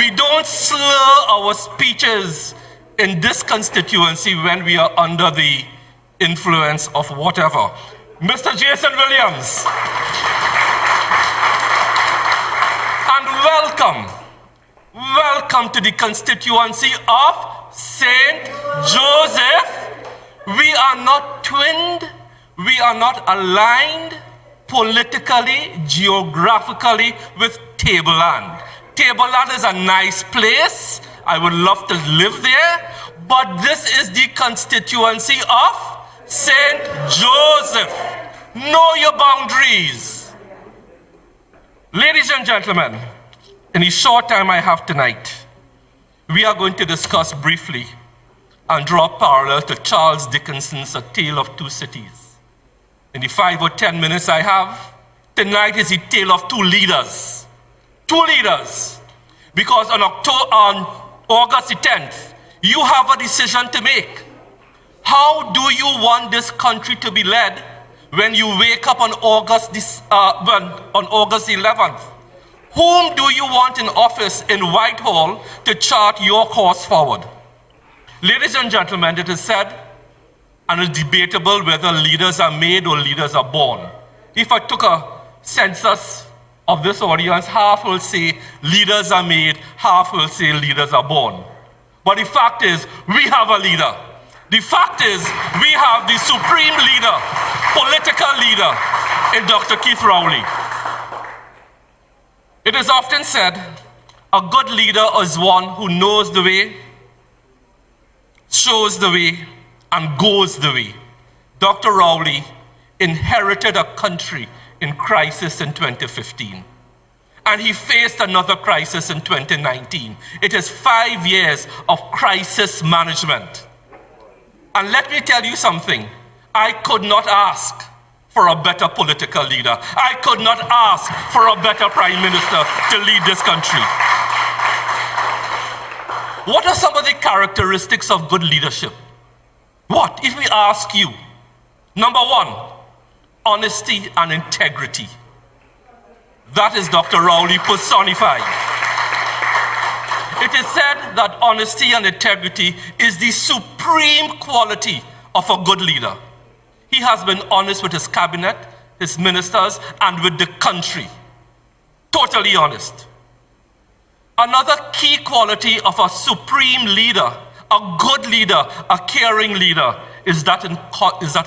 we don't slur our speeches in this constituency when we are under the influence of whatever. Mr. Jason Williams. And welcome to the constituency of St. Joseph. We are not twinned, we are not aligned politically, geographically with Tableland. Tableland is a nice place. I would love to live there, but this is the constituency of St. Joseph. Know your boundaries. Ladies and gentlemen, in the short time I have tonight, we are going to discuss briefly and draw a parallel to Charles Dickens's A Tale of Two Cities. In the 5 or 10 minutes I have, tonight is the tale of two leaders. Two leaders. Because on August the 10th, you have a decision to make. How do you want this country to be led when you wake up on August 11th? Whom do you want in office in Whitehall to chart your course forward? Ladies and gentlemen, it is said, and it's debatable whether leaders are made or leaders are born. If I took a census of this audience, half will say leaders are made, half will say leaders are born. But the fact is, we have a leader. The fact is, we have the supreme leader, political leader, in Dr. Keith Rowley. It is often said, a good leader is one who knows the way, shows the way, and goes the way. Dr. Rowley inherited a country in crisis in 2015. And he faced another crisis in 2019. It is 5 years of crisis management. And let me tell you something. I could not ask for a better political leader. I could not ask for a better prime minister to lead this country. What are some of the characteristics of good leadership? What, if we ask you? Number one, honesty and integrity. That is Dr. Rowley personified. It is said that honesty and integrity is the supreme quality of a good leader. He has been honest with his cabinet, his ministers, and with the country. Totally honest. Another key quality of a supreme leader, a good leader, a caring leader, is that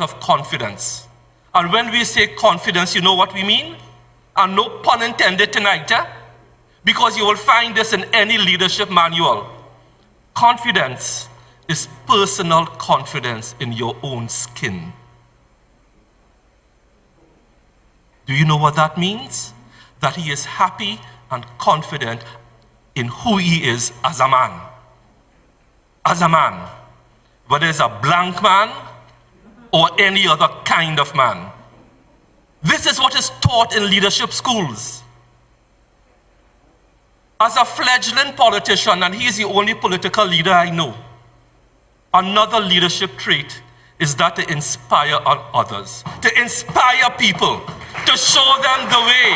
of confidence. And when we say confidence, you know what we mean? And no pun intended tonight, because you will find this in any leadership manual. Confidence is personal confidence in your own skin. Do you know what that means? That he is happy and confident in who he is as a man. As a man. Whether it's a blank man or any other kind of man. This is what is taught in leadership schools. As a fledgling politician, and he is the only political leader I know, another leadership trait is that to inspire others, to inspire people, to show them the way.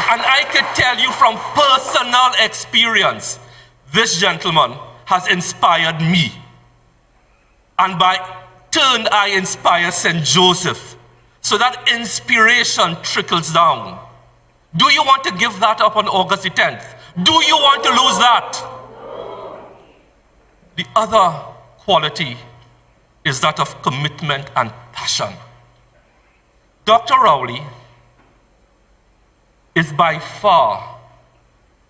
And I can tell you from personal experience, this gentleman has inspired me. And by turn, I inspire St. Joseph. So that inspiration trickles down. Do you want to give that up on August the 10th? Do you want to lose that? The other quality is that of commitment and passion. Dr. Rowley is by far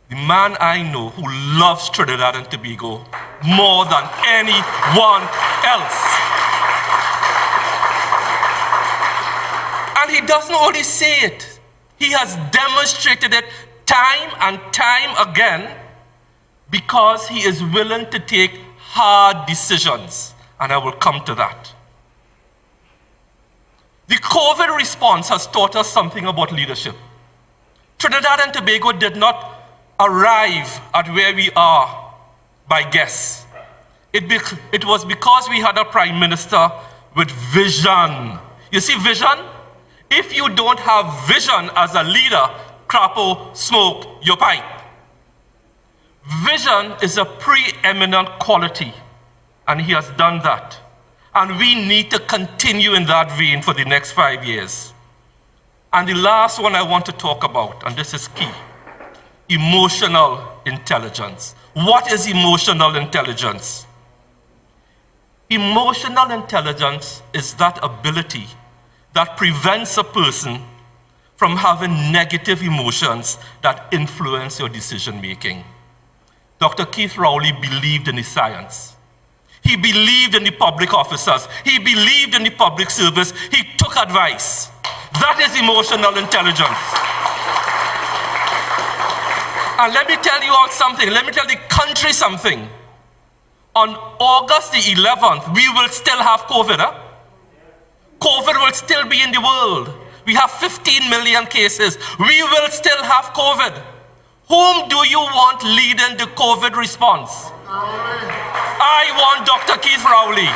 the man I know who loves Trinidad and Tobago more than anyone else. And he doesn't only say it, he has demonstrated it time and time again because he is willing to take hard decisions, and I will come to that. The COVID response has taught us something about leadership. Trinidad and Tobago did not arrive at where we are by guess. It was because we had a prime minister with vision. You see vision? If you don't have vision as a leader, crapo, smoke your pipe. Vision is a preeminent quality, and he has done that. And we need to continue in that vein for the next 5 years. And the last one I want to talk about, and this is key, emotional intelligence. What is emotional intelligence? Emotional intelligence is that ability that prevents a person from having negative emotions that influence your decision making. Dr. Keith Rowley believed in the science. He believed in the public officers. He believed in the public service. He took advice. That is emotional intelligence. And let me tell you all something. Let me tell the country something. On August the 11th, we will still have COVID. Huh? COVID will still be in the world. We have 15 million cases. We will still have COVID. Whom do you want leading the COVID response? I want Dr. Keith Rowley.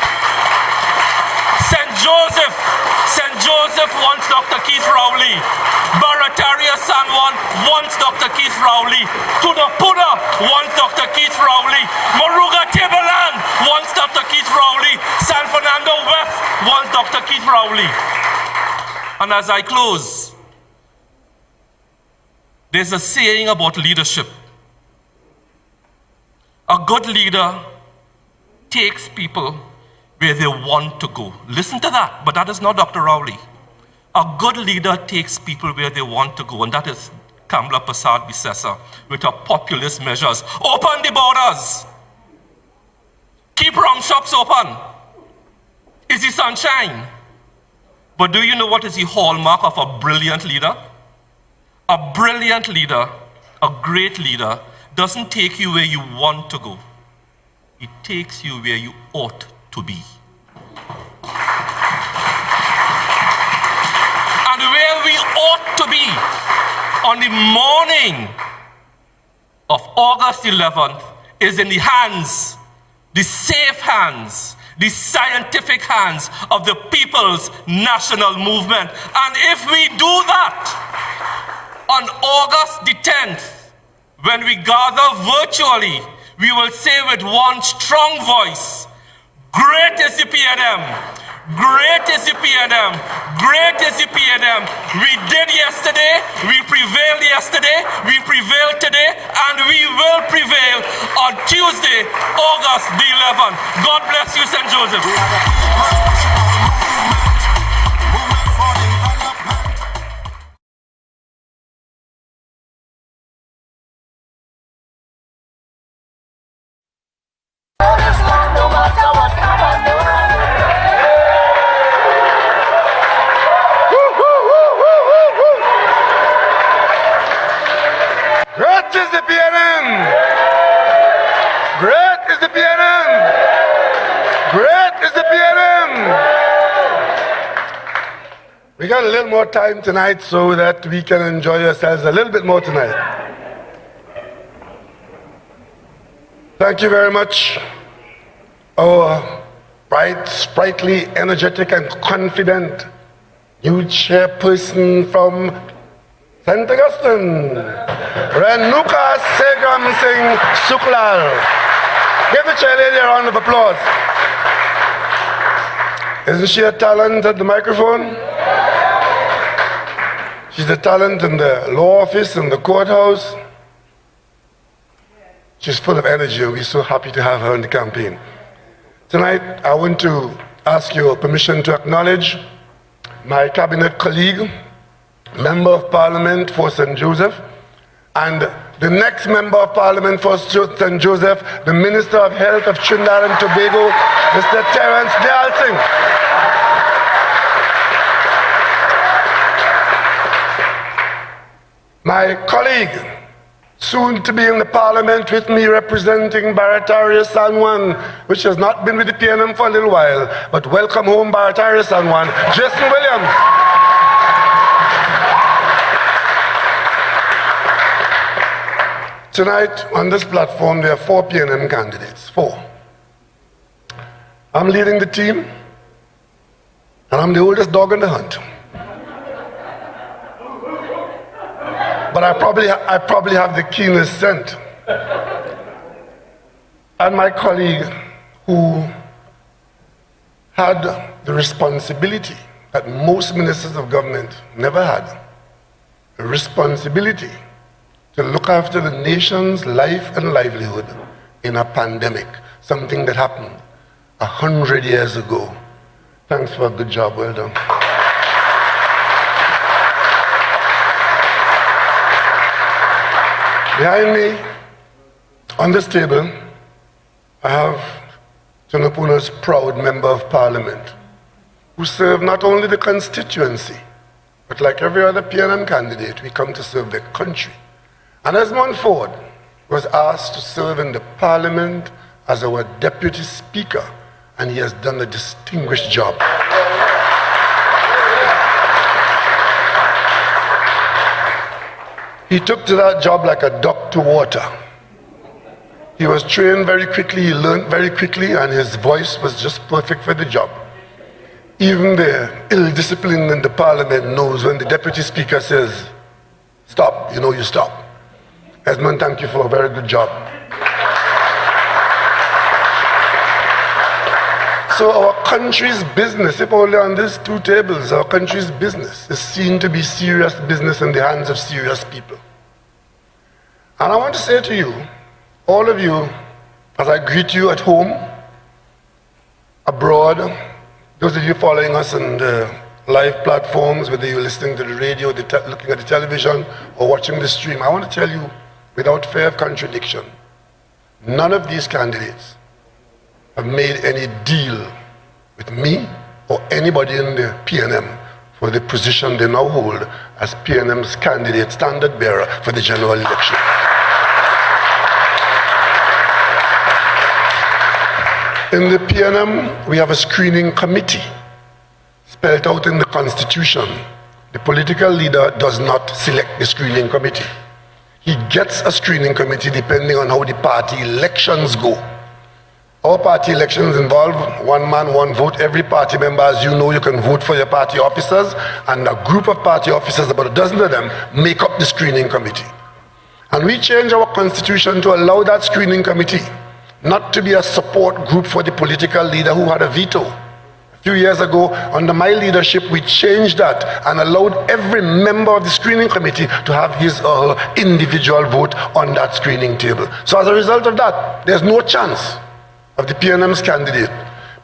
St. Joseph wants Dr. Keith Rowley. Barataria San Juan wants Dr. Keith Rowley. Tudapura wants Dr. Keith Rowley. Moruga Tableland wants Dr. Keith Rowley. San Fernando West wants Dr. Keith Rowley. And as I close, there's a saying about leadership. A good leader takes people where they want to go. Listen to that, but that is not Dr. Rowley. A good leader takes people where they want to go, and that is Kamla Prasad Bisesa with her populist measures. Open the borders. Keep rum shops open. Is the sunshine? But do you know what is the hallmark of a brilliant leader? A brilliant leader, a great leader, doesn't take you where you want to go. It takes you where you ought to be. And where we ought to be on the morning of August 11th is in the hands, the safe hands, the scientific hands of the People's National Movement. And if we do that, on August the 10th, when we gather virtually, we will say with one strong voice, great is the PNM, great is the PNM, great is the PNM. We did yesterday, we prevailed yesterday, we prevailed today, and we will prevail on Tuesday, August the 11th. God bless you, St. Joseph. Great is the PNM! Great is the PNM! Great is the PNM! We got a little more time tonight so that we can enjoy ourselves a little bit more tonight. Thank you very much. Our bright, sprightly, energetic, and confident new chairperson from St. Augustine, Renuka Segram Singh Suklal. Give the chair lady a round of applause. Isn't she a talent at the microphone? She's a talent in the law office, in the courthouse. She's full of energy, and we're so happy to have her in the campaign. Tonight, I want to ask your permission to acknowledge my cabinet colleague, Member of Parliament for St. Joseph, and the next Member of Parliament for St. Joseph, the Minister of Health of Trinidad and Tobago, Mr. Terence Dalton. My colleague, soon to be in the Parliament with me representing Barataria San Juan, which has not been with the PNM for a little while, but welcome home Barataria San Juan, Jason Williams. Tonight, on this platform, there are 4 PNM candidates, 4. I'm leading the team, and I'm the oldest dog in the hunt. But I probably have the keenest scent. and my colleague who had the responsibility that most ministers of government never had, a responsibility to look after the nation's life and livelihood in a pandemic, something that happened 100 years ago. Thanks for a good job, well done. Behind me, on this table, I have Tunapuna's proud member of parliament, who served not only the constituency, but like every other PNM candidate, we come to serve the country. And Esmond Ford was asked to serve in the parliament as our deputy speaker, and he has done a distinguished job. He took to that job like a duck to water. He was trained very quickly, he learned very quickly, and his voice was just perfect for the job. Even the ill-disciplined in the parliament knows when the deputy speaker says, stop, you know you stop. Esmond, thank you for a very good job. So our country's business, if only on these two tables, our country's business is seen to be serious business in the hands of serious people. And I want to say to you, all of you, as I greet you at home, abroad, those of you following us on the live platforms, whether you're listening to the radio, looking at the television, or watching the stream, I want to tell you, without fear of contradiction, none of these candidates have made any deal with me or anybody in the PNM for the position they now hold as PNM's candidate standard bearer for the general election. In the PNM, we have a screening committee spelled out in the Constitution. The political leader does not select the screening committee. He gets a screening committee depending on how the party elections go. Our party elections involve one man, one vote. Every party member, as you know, you can vote for your party officers, and a group of party officers, about a dozen of them, make up the screening committee. And we changed our constitution to allow that screening committee not to be a support group for the political leader who had a veto. A few years ago, under my leadership, we changed that and allowed every member of the screening committee to have his or her individual vote on that screening table. So as a result of that, there's no chance of the PNM's candidate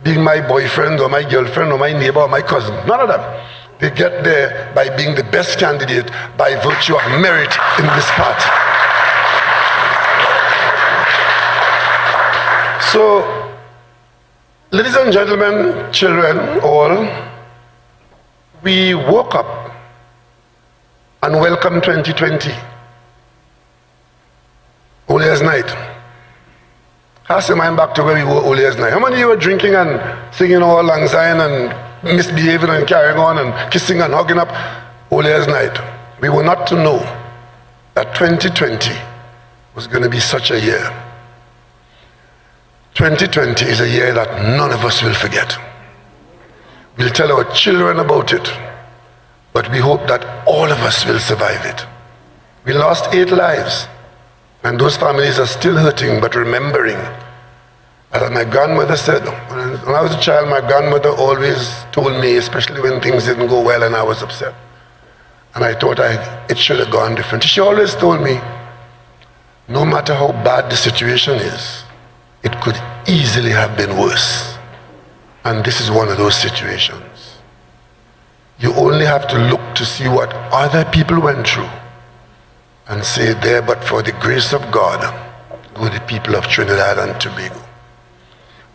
being my boyfriend or my girlfriend or my neighbor or my cousin. None of them. They get there by being the best candidate by virtue of merit in this party. So, ladies and gentlemen, children, all, we woke up and welcomed 2020. All last night. Cast your mind back to where we were all last night. How many of you were drinking and singing all lang syne and misbehaving and carrying on and kissing and hugging up all last night? We were not to know that 2020 was going to be such a year. 2020 is a year that none of us will forget. We'll tell our children about it, but we hope that all of us will survive it. We lost 8 lives. And those families are still hurting, but remembering. As my grandmother said, when I was a child, my grandmother always told me, especially when things didn't go well and I was upset. And I thought it should have gone different. She always told me, no matter how bad the situation is, it could easily have been worse. And this is one of those situations. You only have to look to see what other people went through and say, there, but for the grace of God, go the people of Trinidad and Tobago.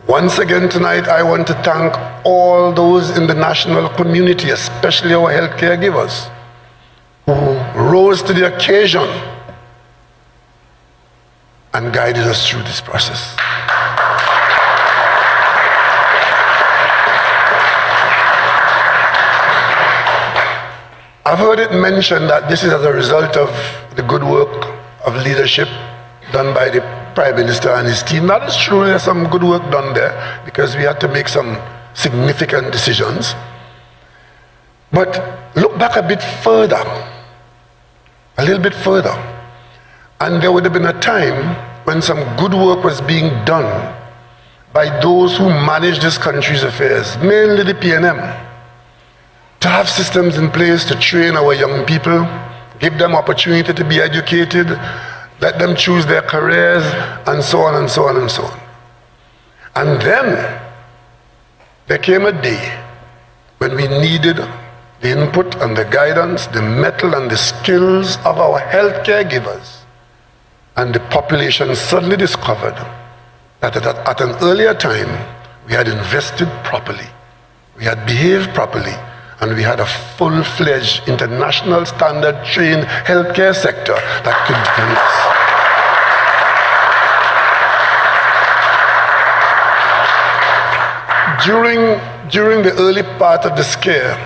Once again tonight, I want to thank all those in the national community, especially our healthcare givers, who rose to the occasion and guided us through this process. I've heard it mentioned that this is as a result of the good work of leadership done by the Prime Minister and his team. That is true, there's some good work done there because we had to make some significant decisions. But look back a bit further, a little bit further, and there would have been a time when when some good work was being done by those who manage this country's affairs, mainly the PNM, to have systems in place to train our young people, give them opportunity to be educated, let them choose their careers, and so on and so on and so on. And then there came a day when we needed the input and the guidance, the mettle and the skills of our healthcare givers. And the population suddenly discovered that at an earlier time, we had invested properly, we had behaved properly, and we had a full-fledged, international standard trained healthcare sector that could defend us. During the early part of the scare,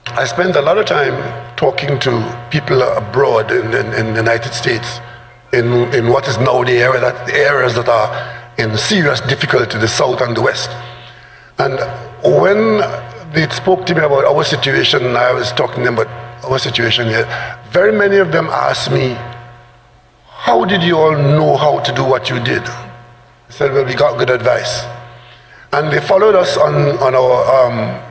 I spent a lot of time talking to people abroad in the United States, in what is now the areas that are in serious difficulty, the South and the West. And when they spoke to me about our situation, and I was talking to them about our situation here, very many of them asked me, how did you all know how to do what you did? I said, well, we got good advice. And they followed us on our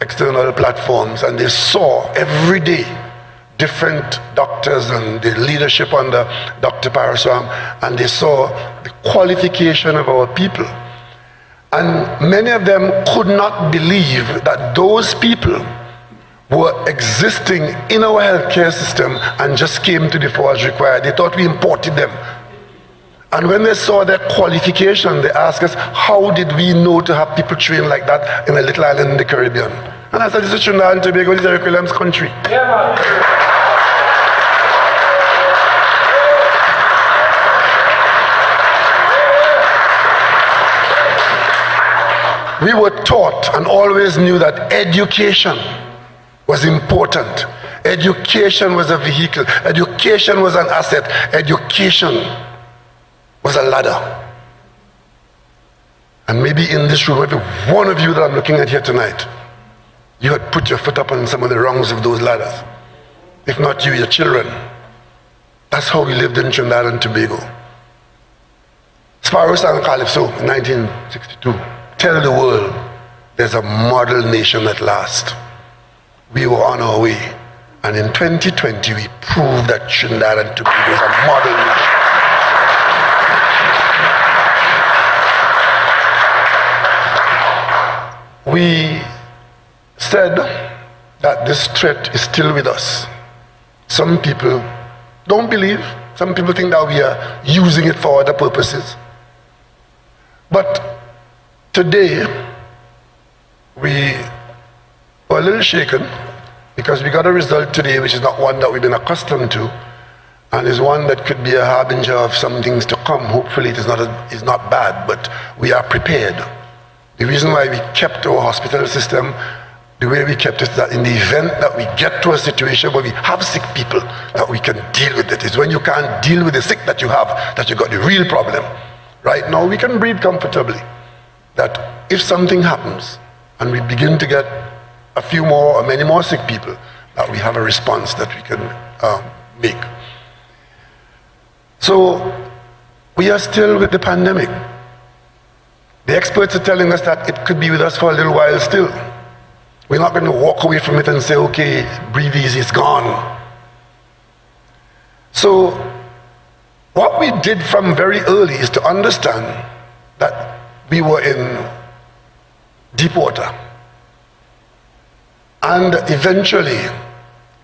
external platforms, and they saw every day different doctors and the leadership under Dr. Paraswam, and they saw the qualification of our people. And many of them could not believe that those people were existing in our healthcare system and just came to the fore as required. They thought we imported them. And when they saw their qualification, they asked us, how did we know to have people trained like that in a little island in the Caribbean? And I said, this is Trinidad and Tobago, this is Eric Williams' country. Yeah, man. We were taught and always knew that education was important. Education was a vehicle. Education was an asset. Education was a ladder. And maybe in this room, every one of you that I'm looking at here tonight, you had put your foot up on some of the rungs of those ladders. If not you, your children. That's how we lived in Trinidad and Tobago. Sparrow sang Calypso in 1962. Tell the world there's a model nation at last. We were on our way. And in 2020, we proved that Trinidad and Tobago is a model nation. We said that this threat is still with us. Some people don't believe. Some people think that we are using it for other purposes. But today, we were a little shaken because we got a result today which is not one that we've been accustomed to, and is one that could be a harbinger of some things to come. Hopefully it is not bad, but we are prepared. The reason why we kept our hospital system the way we kept it, that in the event that we get to a situation where we have sick people, that we can deal with it. It's when you can't deal with the sick that you have, that you got the real problem. Right now, we can breathe comfortably. That if something happens, and we begin to get a few more or many more sick people, that we have a response that we can make. So, we are still with the pandemic. The experts are telling us that it could be with us for a little while still. We're not going to walk away from it and say, okay, breathe easy, it's gone. So, what we did from very early is to understand that we were in deep water. And eventually,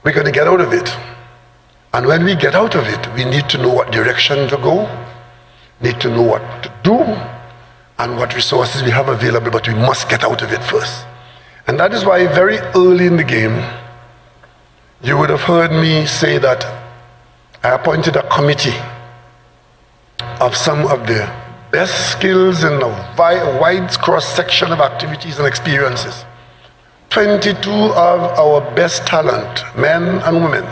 we're going to get out of it. And when we get out of it, we need to know what direction to go, need to know what to do, and what resources we have available, but we must get out of it first. And that is why very early in the game, you would have heard me say that I appointed a committee of some of the best skills in a wide cross-section of activities and experiences. 22 of our best talent, men and women,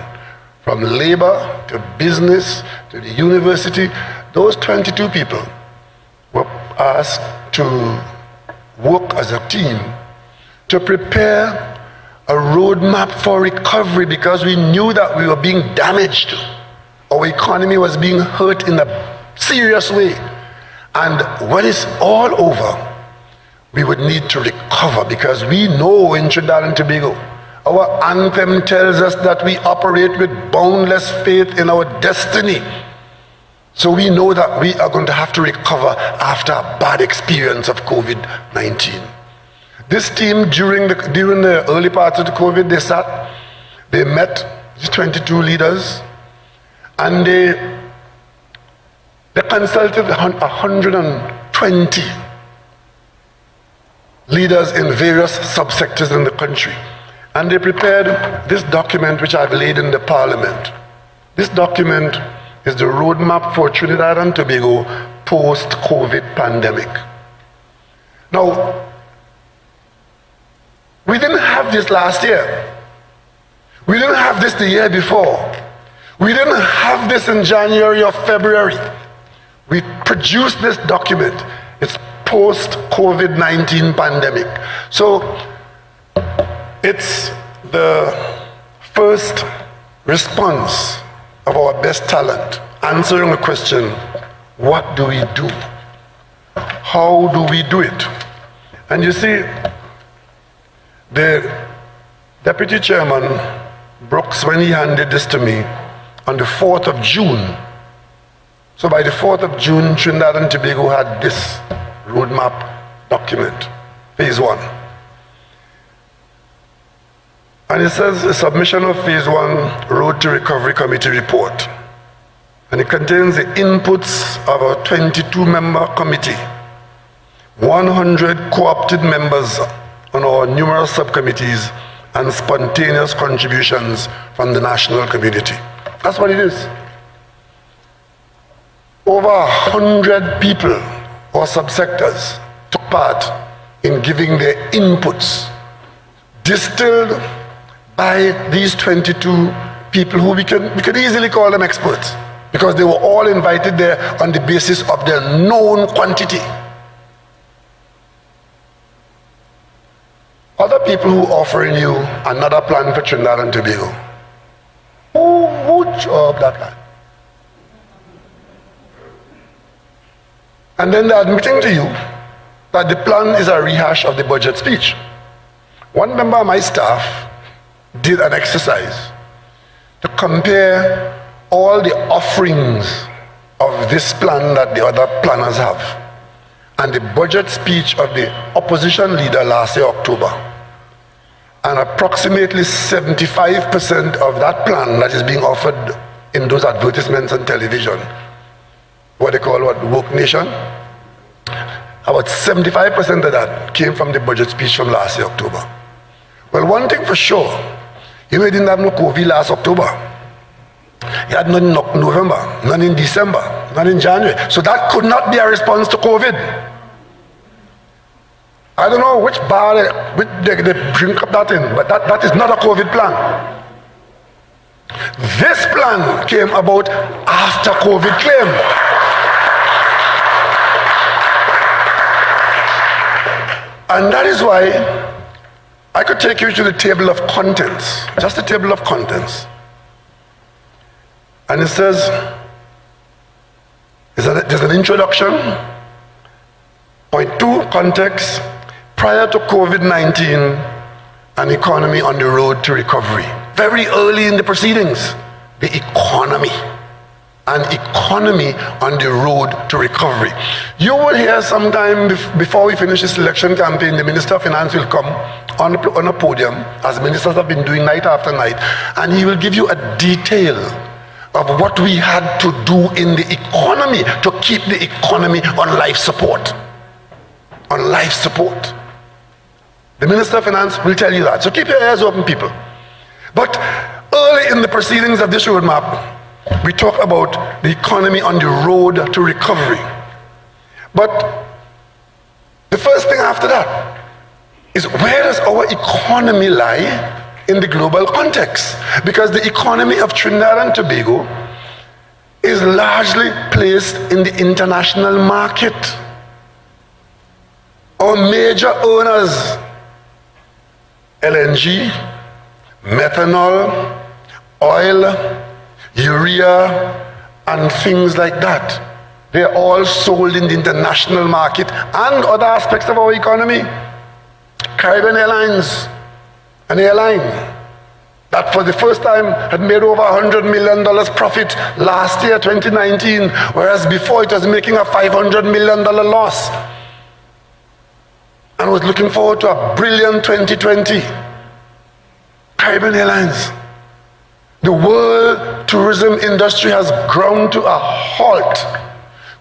from labor to business to the university, those 22 people were asked to work as a team to prepare a roadmap for recovery, because we knew that we were being damaged. Our economy was being hurt in a serious way. And when it's all over, we would need to recover, because we know in Trinidad and Tobago, our anthem tells us that we operate with boundless faith in our destiny. So we know that we are going to have to recover after a bad experience of COVID-19. This team, during the early parts of the COVID, they met, 22 leaders, and they consulted 120 leaders in various subsectors in the country. And they prepared this document which I've laid in the Parliament. This document is the roadmap for Trinidad and Tobago post-COVID pandemic. Now, we didn't have this last year. We didn't have this the year before. We didn't have this in January or February. We produced this document. It's post-COVID-19 pandemic. So it's the first response of our best talent answering the question, what do we do? How do we do it? And you see, the Deputy Chairman Brooks, when he handed this to me on the 4th of June, so by the 4th of June, Trinidad and Tobago had this roadmap document, phase 1. And it says the submission of phase 1 Road to Recovery Committee report. And it contains the inputs of a 22-member committee, 100 co-opted members on our numerous subcommittees, and spontaneous contributions from the national community. That's what it is. Over 100 people or subsectors took part in giving their inputs, distilled by these 22 people who we could easily call them experts, because they were all invited there on the basis of their known quantity. Other people who are offering you another plan for Trinidad and Tobago, who job that guy? And then they're admitting to you that the plan is a rehash of the budget speech. One member of my staff did an exercise to compare all the offerings of this plan that the other planners have and the budget speech of the opposition leader last year, October. And approximately 75% of that plan that is being offered in those advertisements on television, what they call Woke Nation, about 75% of that came from the budget speech from last year, October. Well, one thing for sure, you know, he didn't have no COVID last October. He had none in November, none in December, none in January. So that could not be a response to COVID. I don't know which bar they drink up that in, but that is not a COVID plan. This plan came about after COVID came. And that is why I could take you to the table of contents, just the table of contents. And it says, there's an introduction, point 2, context, prior to COVID-19, an economy on the road to recovery. Very early in the proceedings, the economy, an economy on the road to recovery. You will hear sometime before we finish this election campaign, the Minister of Finance will come on a podium, as ministers have been doing night after night, and he will give you a detail of what we had to do in the economy to keep the economy on life support. On life support. The Minister of Finance will tell you that. So keep your ears open, people. But early in the proceedings of this roadmap, we talk about the economy on the road to recovery. But the first thing after that is, where does our economy lie in the global context? Because the economy of Trinidad and Tobago is largely placed in the international market. Our major owners, LNG, methanol, oil, urea, and things like that. They're all sold in the international market and other aspects of our economy. Caribbean Airlines, an airline that for the first time had made over $100 million profit last year, 2019, whereas before it was making a $500 million loss. And was looking forward to a brilliant 2020. Caribbean Airlines. The world tourism industry has ground to a halt.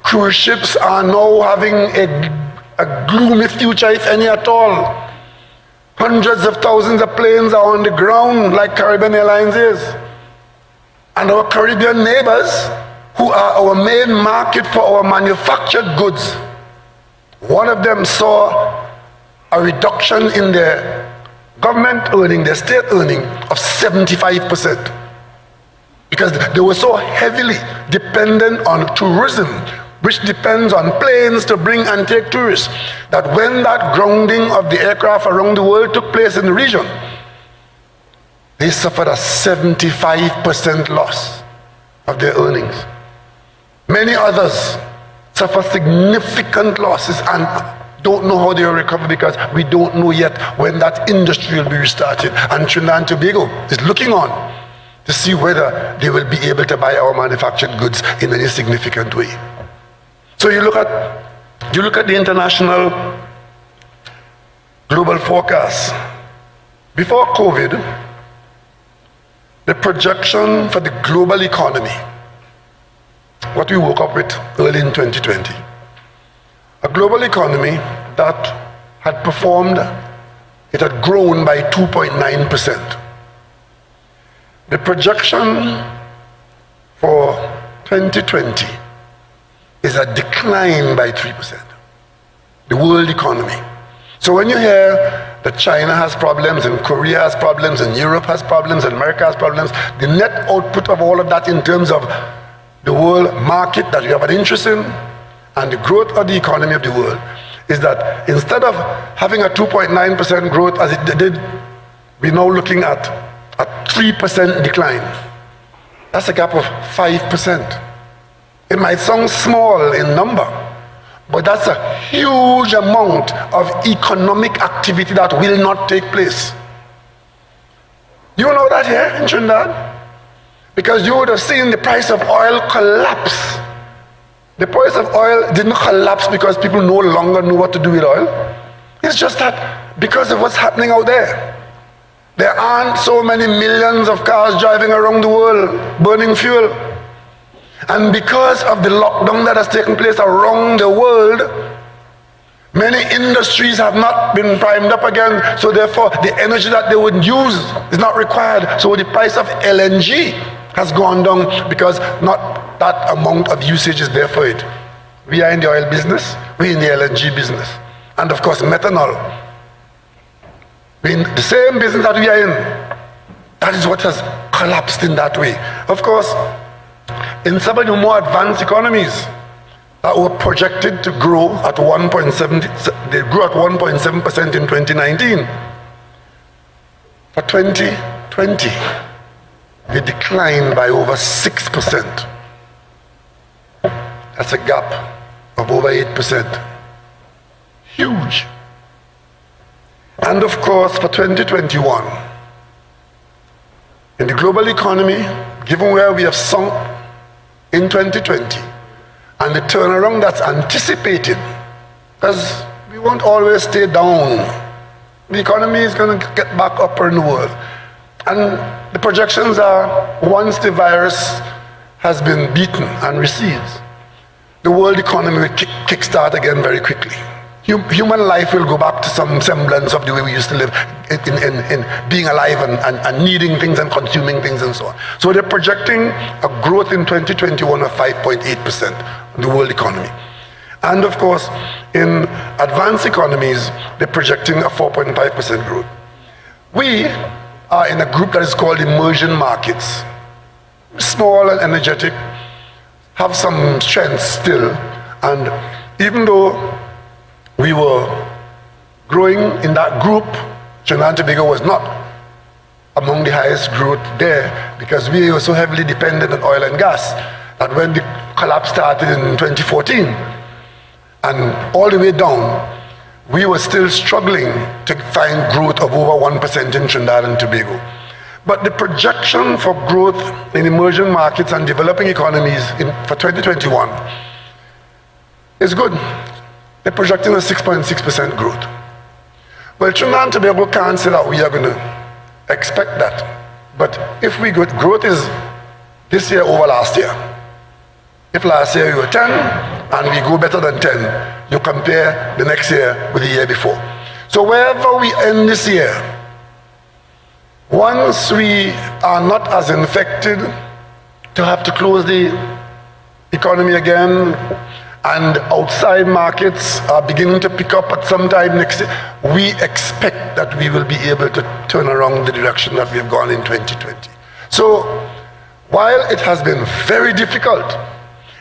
Cruise ships are now having a gloomy future, if any at all. Hundreds of thousands of planes are on the ground like Caribbean Airlines is. And our Caribbean neighbors, who are our main market for our manufactured goods, one of them saw a reduction in their government earning, their state earning of 75%. Because they were so heavily dependent on tourism, which depends on planes to bring and take tourists, that when that grounding of the aircraft around the world took place in the region, they suffered a 75% loss of their earnings. Many others suffer significant losses and don't know how they will recover, because we don't know yet when that industry will be restarted. And Trinidad and Tobago is looking on to see whether they will be able to buy our manufactured goods in any significant way. So you look at the international global forecast. Before COVID, the projection for the global economy, what we woke up with early in 2020, a global economy that had performed, it had grown by 2.9%. The projection for 2020 is a decline by 3%. The world economy. So when you hear that China has problems, and Korea has problems, and Europe has problems, and America has problems, the net output of all of that in terms of the world market that we have an interest in, and the growth of the economy of the world, is that instead of having a 2.9% growth as it did, we're now looking at a 3% decline. That's a gap of 5%. It might sound small in number, but that's a huge amount of economic activity that will not take place. You know that here in Trinidad? Because you would have seen the price of oil collapse. The price of oil did not collapse because people no longer knew what to do with oil. It's just that because of what's happening out there. There aren't so many millions of cars driving around the world burning fuel. And because of the lockdown that has taken place around the world, many industries have not been primed up again, so therefore the energy that they would use is not required. So the price of LNG has gone down because not that amount of usage is there for it. We are in the oil business, we're in the LNG business. And of course methanol. We're in the same business that we are in. That is what has collapsed in that way. Of course, in some of the more advanced economies that were projected to grow at 1.7%, they grew at 1.7% in 2019. For 2020, they declined by over 6%. That's a gap of over 8%. Huge. And of course, for 2021, in the global economy, given where we have sunk in 2020, and the turnaround that's anticipated, because we won't always stay down. The economy is going to get back up in the world. And the projections are, once the virus has been beaten and recedes, the world economy will kickstart again very quickly. Human life will go back to some semblance of the way we used to live in being alive and needing things and consuming things and so on. So they're projecting a growth in 2021 of 5.8% in the world economy. And of course, in advanced economies, they're projecting a 4.5% growth. We are in a group that is called emerging markets. Small and energetic, have some strength still, and even though we were growing in that group, Trinidad and Tobago was not among the highest growth there because we were so heavily dependent on oil and gas that when the collapse started in 2014 and all the way down, we were still struggling to find growth of over 1% in Trinidad and Tobago. But the projection for growth in emerging markets and developing economies for 2021 is good. They're projecting a 6.6% growth. Well, Trinidad and Tobago can't say that we are going to expect that. But if we go, growth is this year over last year. If last year we were 10 and we go better than 10, you compare the next year with the year before. So wherever we end this year, once we are not as infected to have to close the economy again, and outside markets are beginning to pick up at some time next year, we expect that we will be able to turn around the direction that we have gone in 2020. So while it has been very difficult,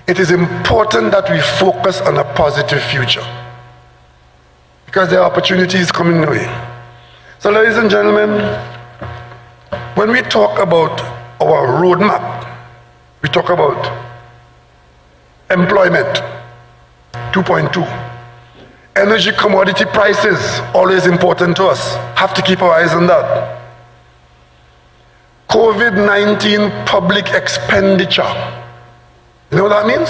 it is important that we focus on a positive future, because there are opportunities coming our way. So ladies and gentlemen, when we talk about our roadmap, we talk about employment, 2.2. Energy commodity prices, always important to us. Have to keep our eyes on that. COVID-19 public expenditure. You know what that means?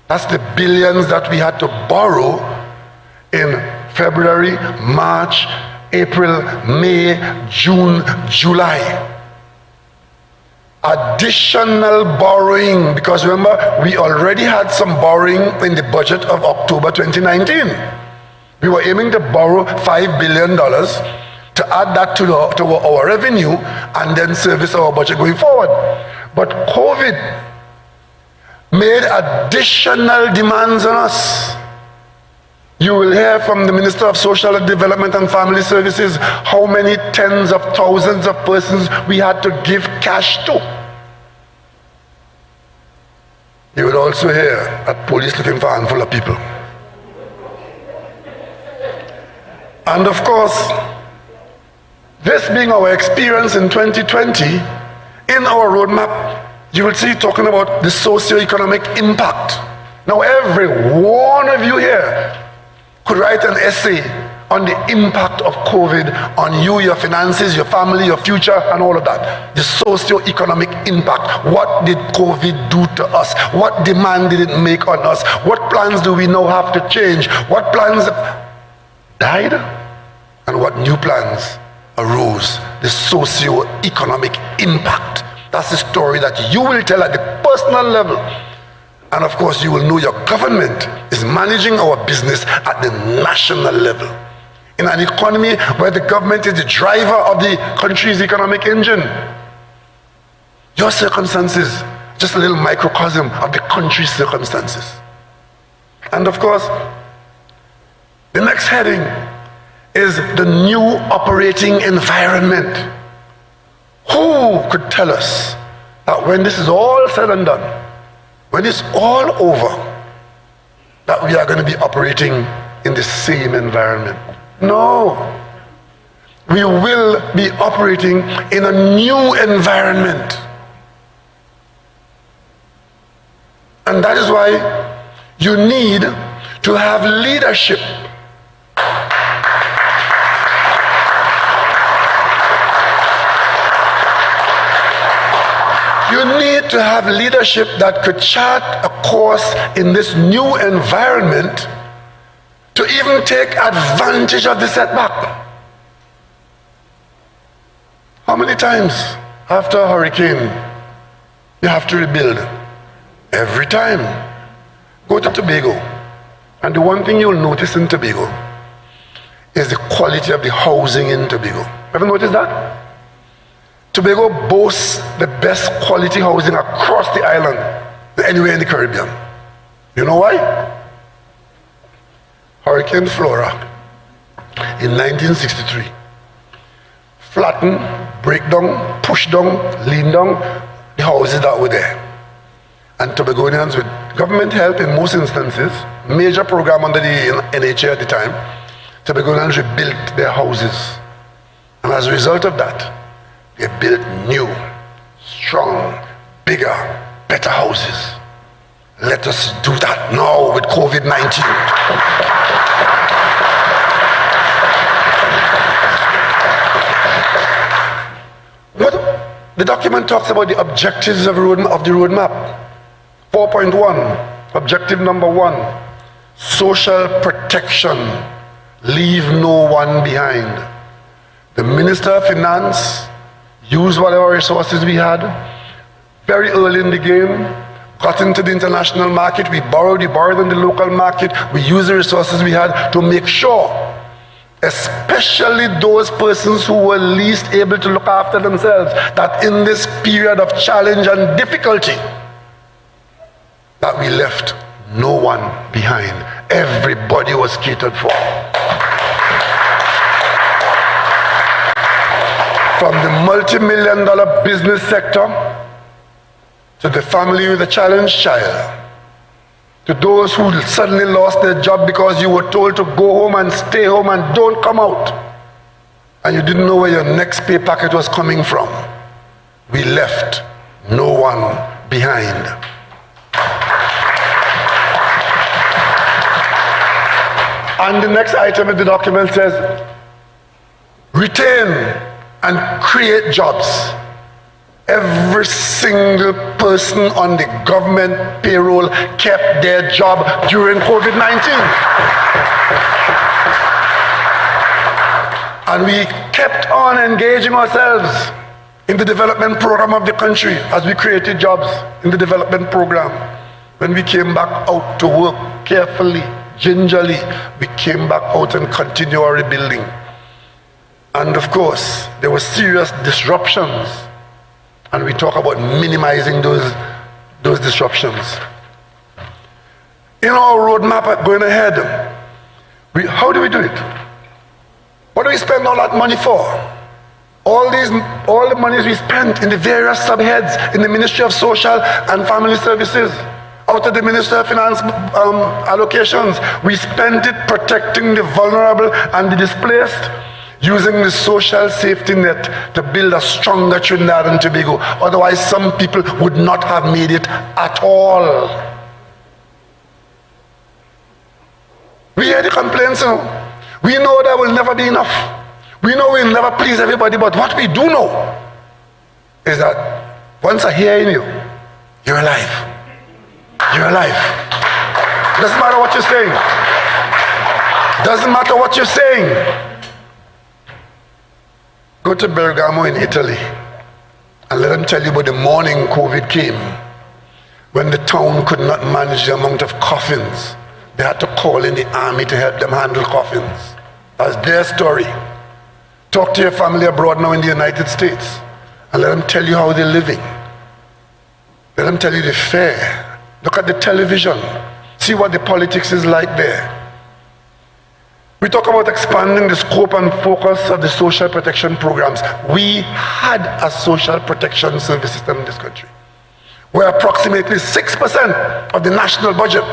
That's the billions that we had to borrow in February, March, April, May, June, July. Additional borrowing, because remember, we already had some borrowing in the budget of October 2019. We were aiming to borrow $5 billion to add that to our revenue and then service our budget going forward. But COVID made additional demands on us. You will hear from the Minister of Social Development and Family Services how many tens of thousands of persons we had to give cash to. You will also hear that police looking for a handful of people. And of course, this being our experience in 2020, in our roadmap, you will see talking about the socio-economic impact. Now every one of you here could write an essay on the impact of COVID on you, your finances, your family, your future, and all of that. The socio-economic impact. What did COVID do to us? What demand did it make on us? What plans do we now have to change? What plans died? And what new plans arose? The socio-economic impact. That's the story that you will tell at the personal level. And of course, you will know your government is managing our business at the national level. In an economy where the government is the driver of the country's economic engine. Your circumstances, just a little microcosm of the country's circumstances. And of course, the next heading is the new operating environment. Who could tell us that when this is all said and done, when it's all over, that we are going to be operating in the same environment? No. We will be operating in a new environment. And that is why you need to have leadership. You need to have leadership that could chart a course in this new environment to even take advantage of the setback. How many times after a hurricane you have to rebuild? Every time. Go to Tobago, and the one thing you'll notice in Tobago is the quality of the housing in Tobago. Ever noticed that? Tobago boasts the best quality housing across the island than anywhere in the Caribbean. You know why? Hurricane Flora in 1963 flattened, break down, push down, lean down the houses that were there. And Tobagonians, with government help in most instances, major program under the NHA at the time, Tobagonians rebuilt their houses. And as a result of that, they built new, strong, bigger, better houses. Let us do that now with COVID-19. The document talks about the objectives of the roadmap. 4.1, objective number 1, social protection, leave no one behind. The Minister of Finance used whatever resources we had very early in the game, got into the international market, we borrowed in the local market, we used the resources we had to make sure, especially those persons who were least able to look after themselves, that in this period of challenge and difficulty, that we left no one behind. Everybody was catered for. From the multi-million-dollar business sector to the family with a challenged child, to those who suddenly lost their job because you were told to go home and stay home and don't come out, and you didn't know where your next pay packet was coming from. We left no one behind. And the next item in the document says, retain and create jobs. Every single person on the government payroll kept their job during COVID-19. And we kept on engaging ourselves in the development program of the country as we created jobs in the development program. When we came back out to work carefully, gingerly, we came back out and continued our rebuilding. And of course, there were serious disruptions, and we talk about minimizing those disruptions. In our roadmap going ahead, how do we do it? What do we spend all that money for? All the monies we spent in the various subheads in the Ministry of Social and Family Services, out of the Ministry of Finance allocations, we spent it protecting the vulnerable and the displaced, using the social safety net to build a stronger Trinidad and Tobago. Otherwise, some people would not have made it at all. We hear the complaints now. We know there will never be enough. We know we'll never please everybody, but what we do know is that once I hear in you, you're alive. You're alive. Doesn't matter what you're saying. Doesn't matter what you're saying. Go to Bergamo in Italy and let them tell you about the morning COVID came, when the town could not manage the amount of coffins. They had to call in the army to help them handle coffins. That's their story. Talk to your family abroad now in the United States and let them tell you how they're living. Let them tell you the fare. Look at the television. See what the politics is like there. We talk about expanding the scope and focus of the social protection programs. We had a social protection service system in this country, where approximately 6% of the national budget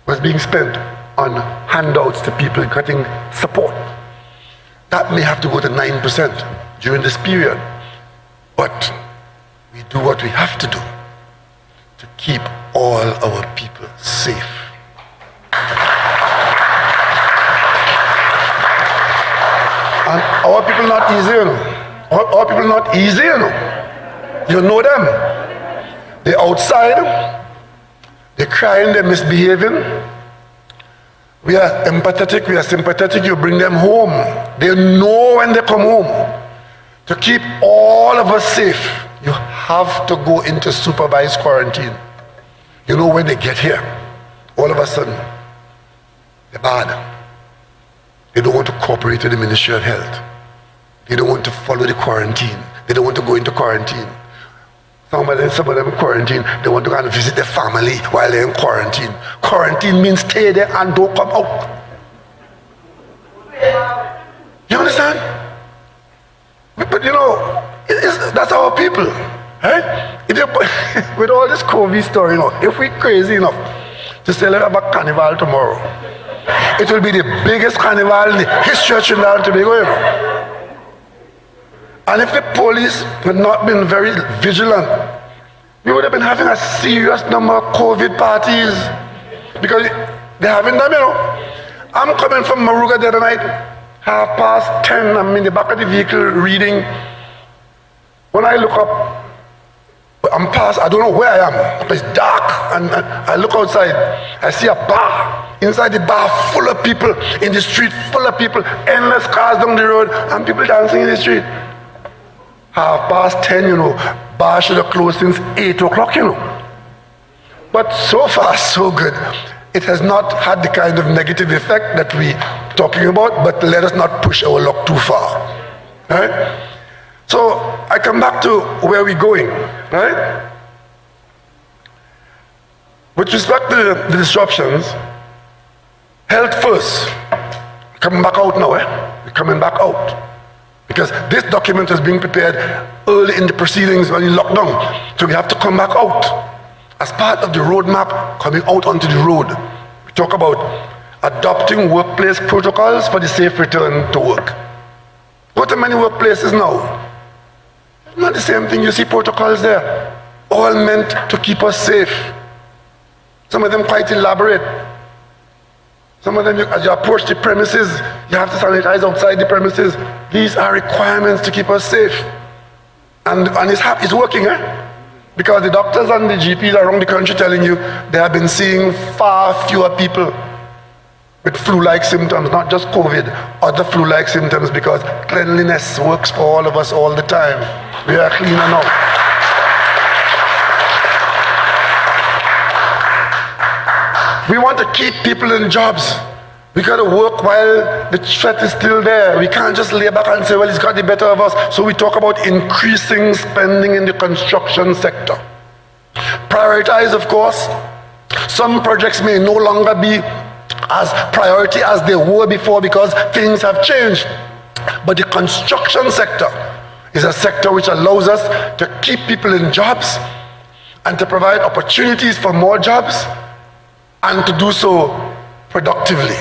was being spent on handouts to people getting support. That may have to go to 9% during this period, but we do what we have to do to keep all our people safe. And our people not easy, you know. Our people not easy, you know. You know them. They're outside. They're crying, they're misbehaving. We are empathetic, we are sympathetic. You bring them home. They know when they come home. To keep all of us safe, you have to go into supervised quarantine. You know, when they get here, all of a sudden, they're bad. They don't want to cooperate with the Ministry of Health. They don't want to follow the quarantine. They don't want to go into quarantine. Some of them in quarantine, they want to go and visit their family while they're in quarantine. Quarantine means stay there and don't come out. You understand? But you know, that's our people. Right? With all this COVID story, you know, if we're crazy enough to celebrate a carnival tomorrow, it will be the biggest carnival in the history of Trinidad and Tobago, you know. And if the police had not been very vigilant, we would have been having a serious number of COVID parties because they haven't done, I'm coming from Maruga the other night, 10:30, I'm in the back of the vehicle reading. When I look up, I'm past, I don't know where I am, it's dark, and I look outside, I see a bar, inside the bar full of people, in the street full of people, endless cars down the road, and people dancing in the street. 10:30, bar should have closed since 8 o'clock, But so far, so good. It has not had the kind of negative effect that we're talking about, but let us not push our luck too far. Right? So I come back to where we're going, right? With respect to the disruptions, health first. Coming back out now, We're coming back out. Because this document is being prepared early in the proceedings when you lock down. So we have to come back out. As part of the roadmap, coming out onto the road, we talk about adopting workplace protocols for the safe return to work. Go to many workplaces now. Not the same thing, you see protocols there. All meant to keep us safe. Some of them quite elaborate. Some of them, as you approach the premises, you have to sanitize outside the premises. These are requirements to keep us safe. And it's working, Because the doctors and the GPs around the country telling you they have been seeing far fewer people with flu-like symptoms, not just COVID, other flu-like symptoms, because cleanliness works for all of us all the time. We are cleaner now. We want to keep people in jobs. We got to work while the threat is still there. We can't just lay back and say, well, it's got the better of us. So we talk about increasing spending in the construction sector. Prioritize, of course. Some projects may no longer be as priority as they were before because things have changed. But the construction sector is a sector which allows us to keep people in jobs and to provide opportunities for more jobs and to do so productively.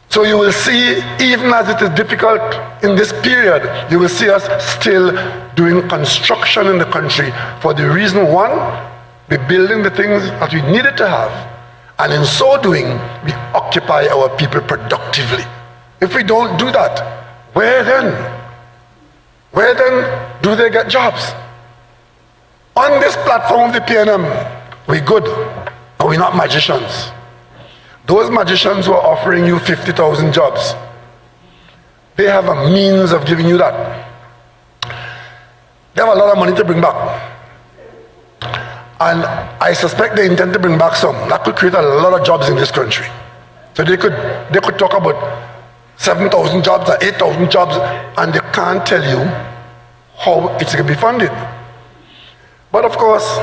So you will see, even as it is difficult in this period, you will see us still doing construction in the country for the reason, one, we're building the things that we needed to have, and in so doing, we occupy our people productively. If we don't do that, where then? Where then do they get jobs? On this platform of the PNM, we're good, but we're not magicians. Those magicians who are offering you 50,000 jobs, they have a means of giving you that. They have a lot of money to bring back. And I suspect they intend to bring back some. That could create a lot of jobs in this country. So they could talk about 7,000 jobs or 8,000 jobs, and they can't tell you how it's going to be funded. But of course,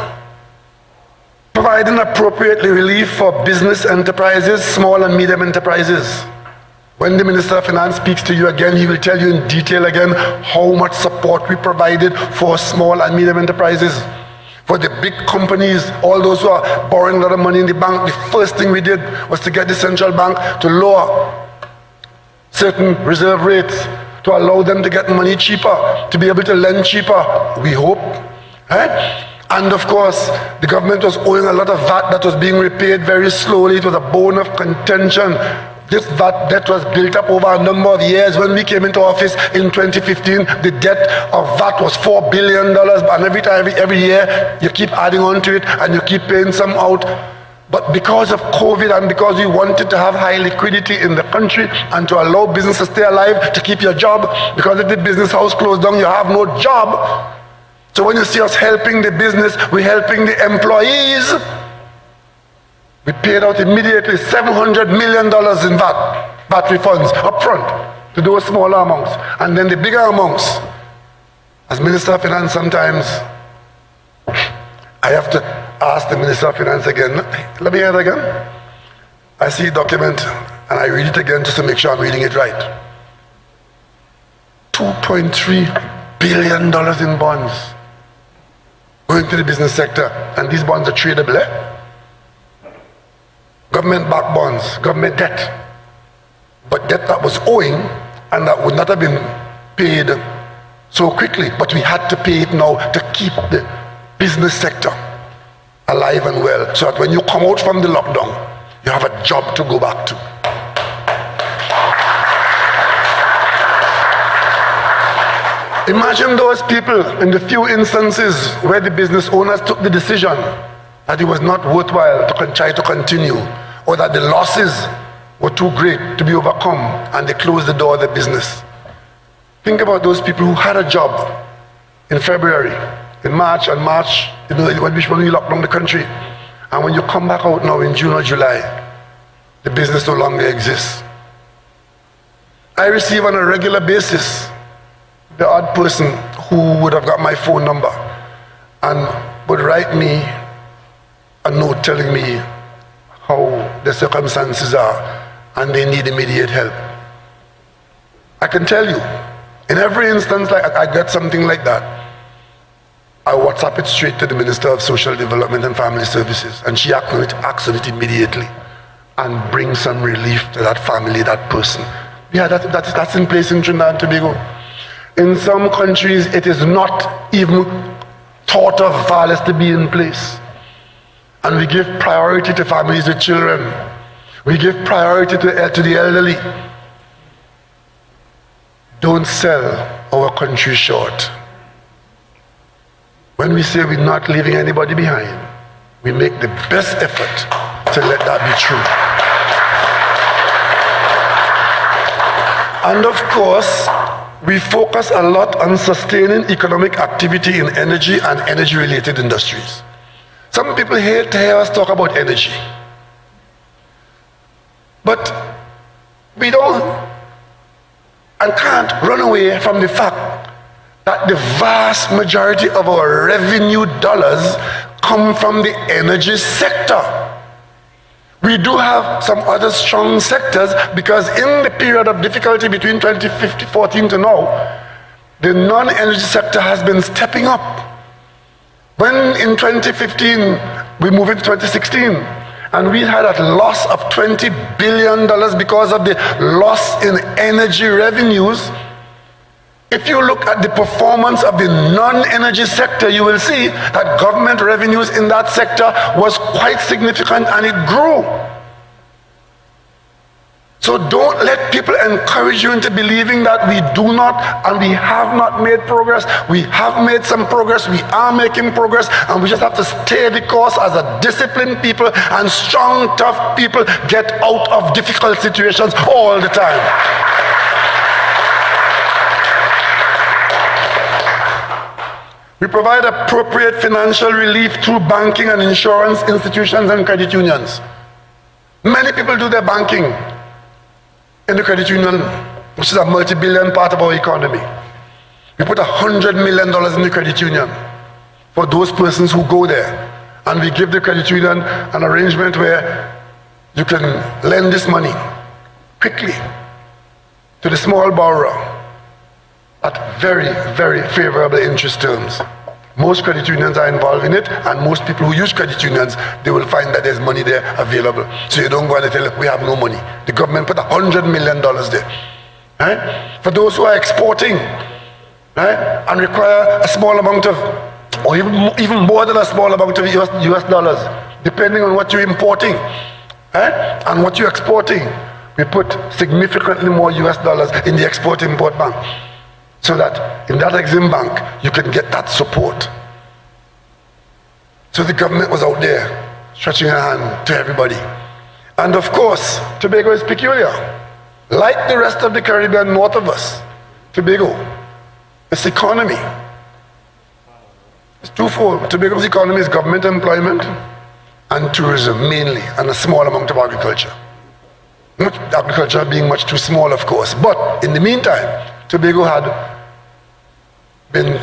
providing appropriately relief for business enterprises, small and medium enterprises. When the Minister of Finance speaks to you again, he will tell you in detail again how much support we provided for small and medium enterprises. For the big companies, all those who are borrowing a lot of money in the bank, the first thing we did was to get the central bank to lower certain reserve rates, to allow them to get money cheaper, to be able to lend cheaper, we hope. Right? And of course, the government was owing a lot of VAT that was being repaid very slowly. It was a bone of contention. This VAT debt was built up over a number of years. When we came into office in 2015, the debt of VAT was $4 billion, and every year, you keep adding on to it, and you keep paying some out. But because of COVID and because we wanted to have high liquidity in the country and to allow business to stay alive, to keep your job, because if the business house closed down, you have no job. So when you see us helping the business, we're helping the employees. We paid out immediately $700 million in VAT refunds up front to those smaller amounts. And then the bigger amounts, as Minister of Finance sometimes, I have to ask the Minister of Finance again, let me hear it again. I see a document and I read it again just to make sure I'm reading it right. $2.3 billion in bonds going to the business sector, and these bonds are tradable, Government-backed bonds, government debt, but debt that was owing and that would not have been paid so quickly, but we had to pay it now to keep the business sector alive and well, so that when you come out from the lockdown, you have a job to go back to. Imagine those people in the few instances where the business owners took the decision that it was not worthwhile to try to continue, or that the losses were too great to be overcome, and they closed the door of the business. Think about those people who had a job in February, in March, when we locked down the country. And when you come back out now in June or July, the business no longer exists. I receive on a regular basis the odd person who would have got my phone number and would write me a note telling me how the circumstances are and they need immediate help. I can tell you, in every instance like I get something like that, I WhatsApp it straight to the Minister of Social Development and Family Services, and she acts on it immediately and brings some relief to that family, that person. Yeah, that's in place in Trinidad and Tobago. In some countries, it is not even thought of far less to be in place. And we give priority to families with children. We give priority to the elderly. Don't sell our country short. When we say we're not leaving anybody behind, we make the best effort to let that be true. And of course, we focus a lot on sustaining economic activity in energy and energy-related industries. Some people hate to hear us talk about energy. But we don't and can't run away from the fact that the vast majority of our revenue dollars come from the energy sector. We do have some other strong sectors, because in the period of difficulty between 2014 to now, the non-energy sector has been stepping up. When in 2015, we moved into 2016, and we had a loss of $20 billion because of the loss in energy revenues. If you look at the performance of the non-energy sector, you will see that government revenues in that sector was quite significant, and it grew. So don't let people encourage you into believing that we do not and we have not made progress. We have made some progress, we are making progress, and we just have to stay the course as a disciplined people, and strong, tough people get out of difficult situations all the time. We provide appropriate financial relief through banking and insurance institutions and credit unions. Many people do their banking in the credit union, which is a multi-billion part of our economy. We put $100 million in the credit union for those persons who go there. And we give the credit union an arrangement where you can lend this money quickly to the small borrower at very, very favorable interest terms. Most credit unions are involved in it, and most people who use credit unions, they will find that there's money there available. So you don't go and tell them, we have no money. The government put $100 million there. Right? For those who are exporting, right, and require a small amount of, or even more than a small amount of US dollars, depending on what you're importing, right, and what you're exporting, we put significantly more US dollars in the Export-Import Bank, so that in that Exim Bank, you can get that support. So the government was out there stretching a hand to everybody. And of course, Tobago is peculiar. Like the rest of the Caribbean north of us, Tobago, its economy is twofold. Tobago's economy is government employment and tourism mainly, and a small amount of agriculture. Agriculture being much too small, of course. But in the meantime, Tobago had been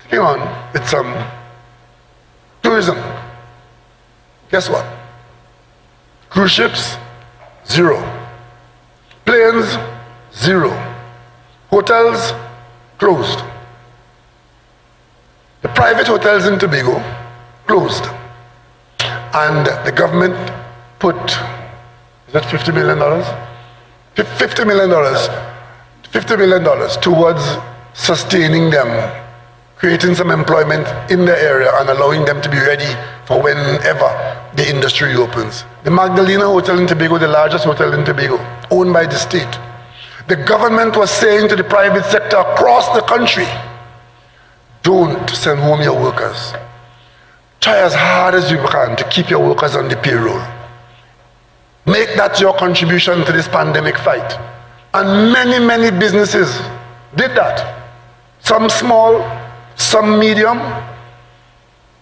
taking on with some tourism. Guess what? Cruise ships, 0. Planes, 0. Hotels, closed. The private hotels in Tobago, closed. And the government put, is that $50 million? $50 million towards sustaining them creating some employment in the area and allowing them to be ready for whenever the industry opens. The Magdalena Hotel in Tobago, the largest hotel in Tobago, owned by the state. The government was saying to the private sector across the country, don't send home your workers. Try as hard as you can to keep your workers on the payroll. Make that your contribution to this pandemic fight. And many, many businesses did that. Some small, some medium,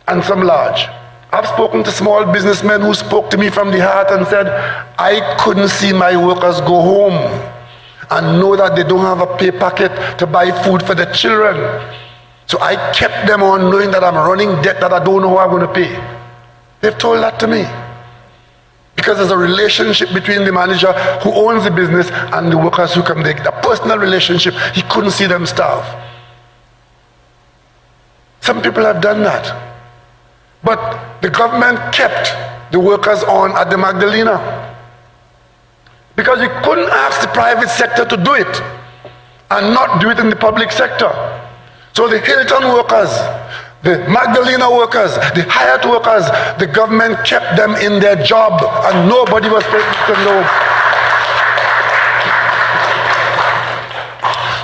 and some large. I've spoken to small businessmen who spoke to me from the heart and said, I couldn't see my workers go home and know that they don't have a pay packet to buy food for the children. So I kept them on knowing that I'm running debt that I don't know how I'm going to pay. They've told that to me. Because there's a relationship between the manager who owns the business and the workers who come there. A personal relationship. He couldn't see them starve. Some people have done that. But the government kept the workers on at the Magdalena. Because you couldn't ask the private sector to do it and not do it in the public sector. So the Hilton workers, the Magdalena workers, the Hyatt workers, the government kept them in their job and nobody was supposed to know.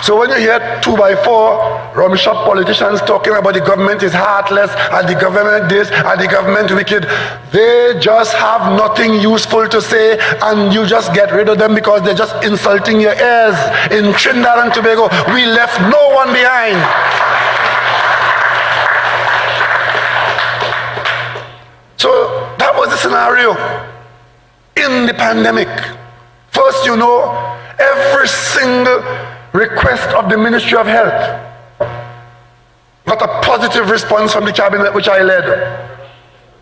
So when you hear 2x4 rum shop politicians talking about the government is heartless and the government this and the government wicked, they just have nothing useful to say and you just get rid of them because they're just insulting your ears. In Trinidad and Tobago, we left no one behind. So that was the scenario in the pandemic. First, you know, every single request of the Ministry of Health got a positive response from the cabinet which I led.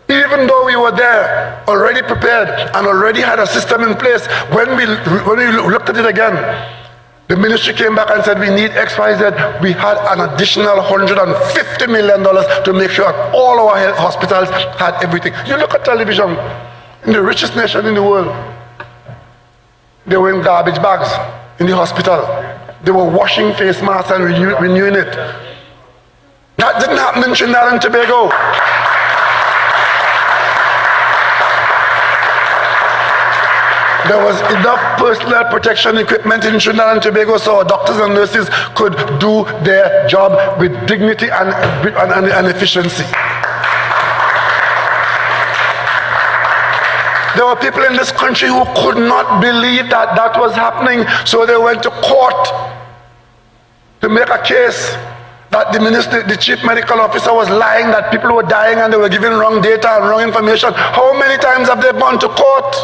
Even though we were there, already prepared and already had a system in place, when we looked at it again, the ministry came back and said we need XYZ. We had an additional $150 million to make sure all our health hospitals had everything. You look at television, in the richest nation in the world, they were in garbage bags in the hospital. They were washing face masks and renewing it. That didn't happen in Trinidad and Tobago. There was enough personal protection equipment in Trinidad and Tobago so our doctors and nurses could do their job with dignity and efficiency. There were people in this country who could not believe that that was happening, so they went to court to make a case that the chief medical officer was lying, that people were dying and they were giving wrong data and wrong information. How many times have they gone to court?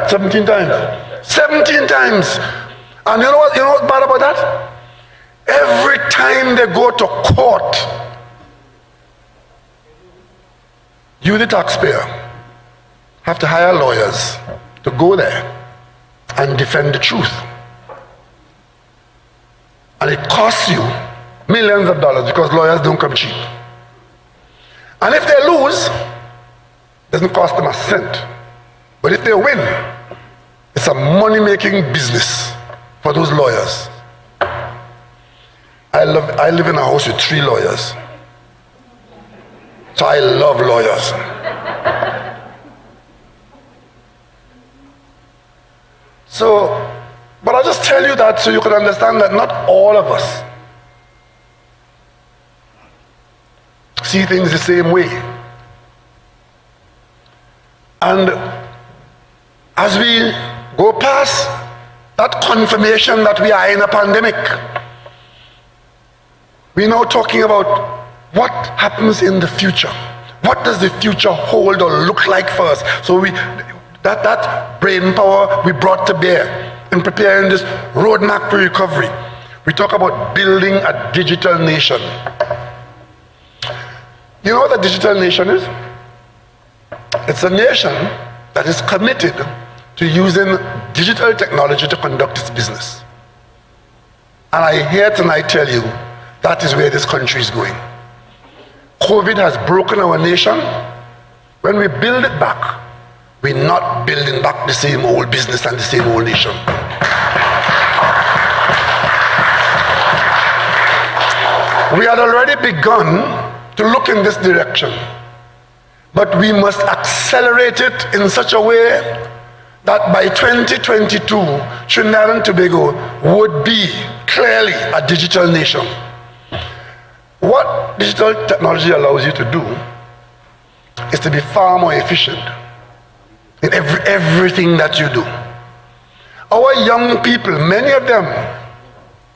17 times. 17 times. And you know what's bad about that? Every time they go to court, you, the taxpayer, have to hire lawyers to go there and defend the truth. And it costs you millions of dollars because lawyers don't come cheap. And if they lose, it doesn't cost them a cent. But if they win, it's a money-making business for those lawyers. I live in a house with 3 lawyers. So I love lawyers. So, but I'll just tell you that so you can understand that not all of us see things the same way. And as we go past that confirmation that we are in a pandemic, we're now talking about what happens in the future. What does the future hold or look like for us? So that brain power we brought to bear in preparing this roadmap to recovery. We talk about building a digital nation. You know what a digital nation is? It's a nation that is committed to using digital technology to conduct its business. And I here tonight tell you that is where this country is going. COVID has broken our nation. When we build it back, we're not building back the same old business and the same old nation. We had already begun to look in this direction, but we must accelerate it in such a way that by 2022, Trinidad and Tobago would be clearly a digital nation. What digital technology allows you to do is to be far more efficient in everything that you do. Our young people, many of them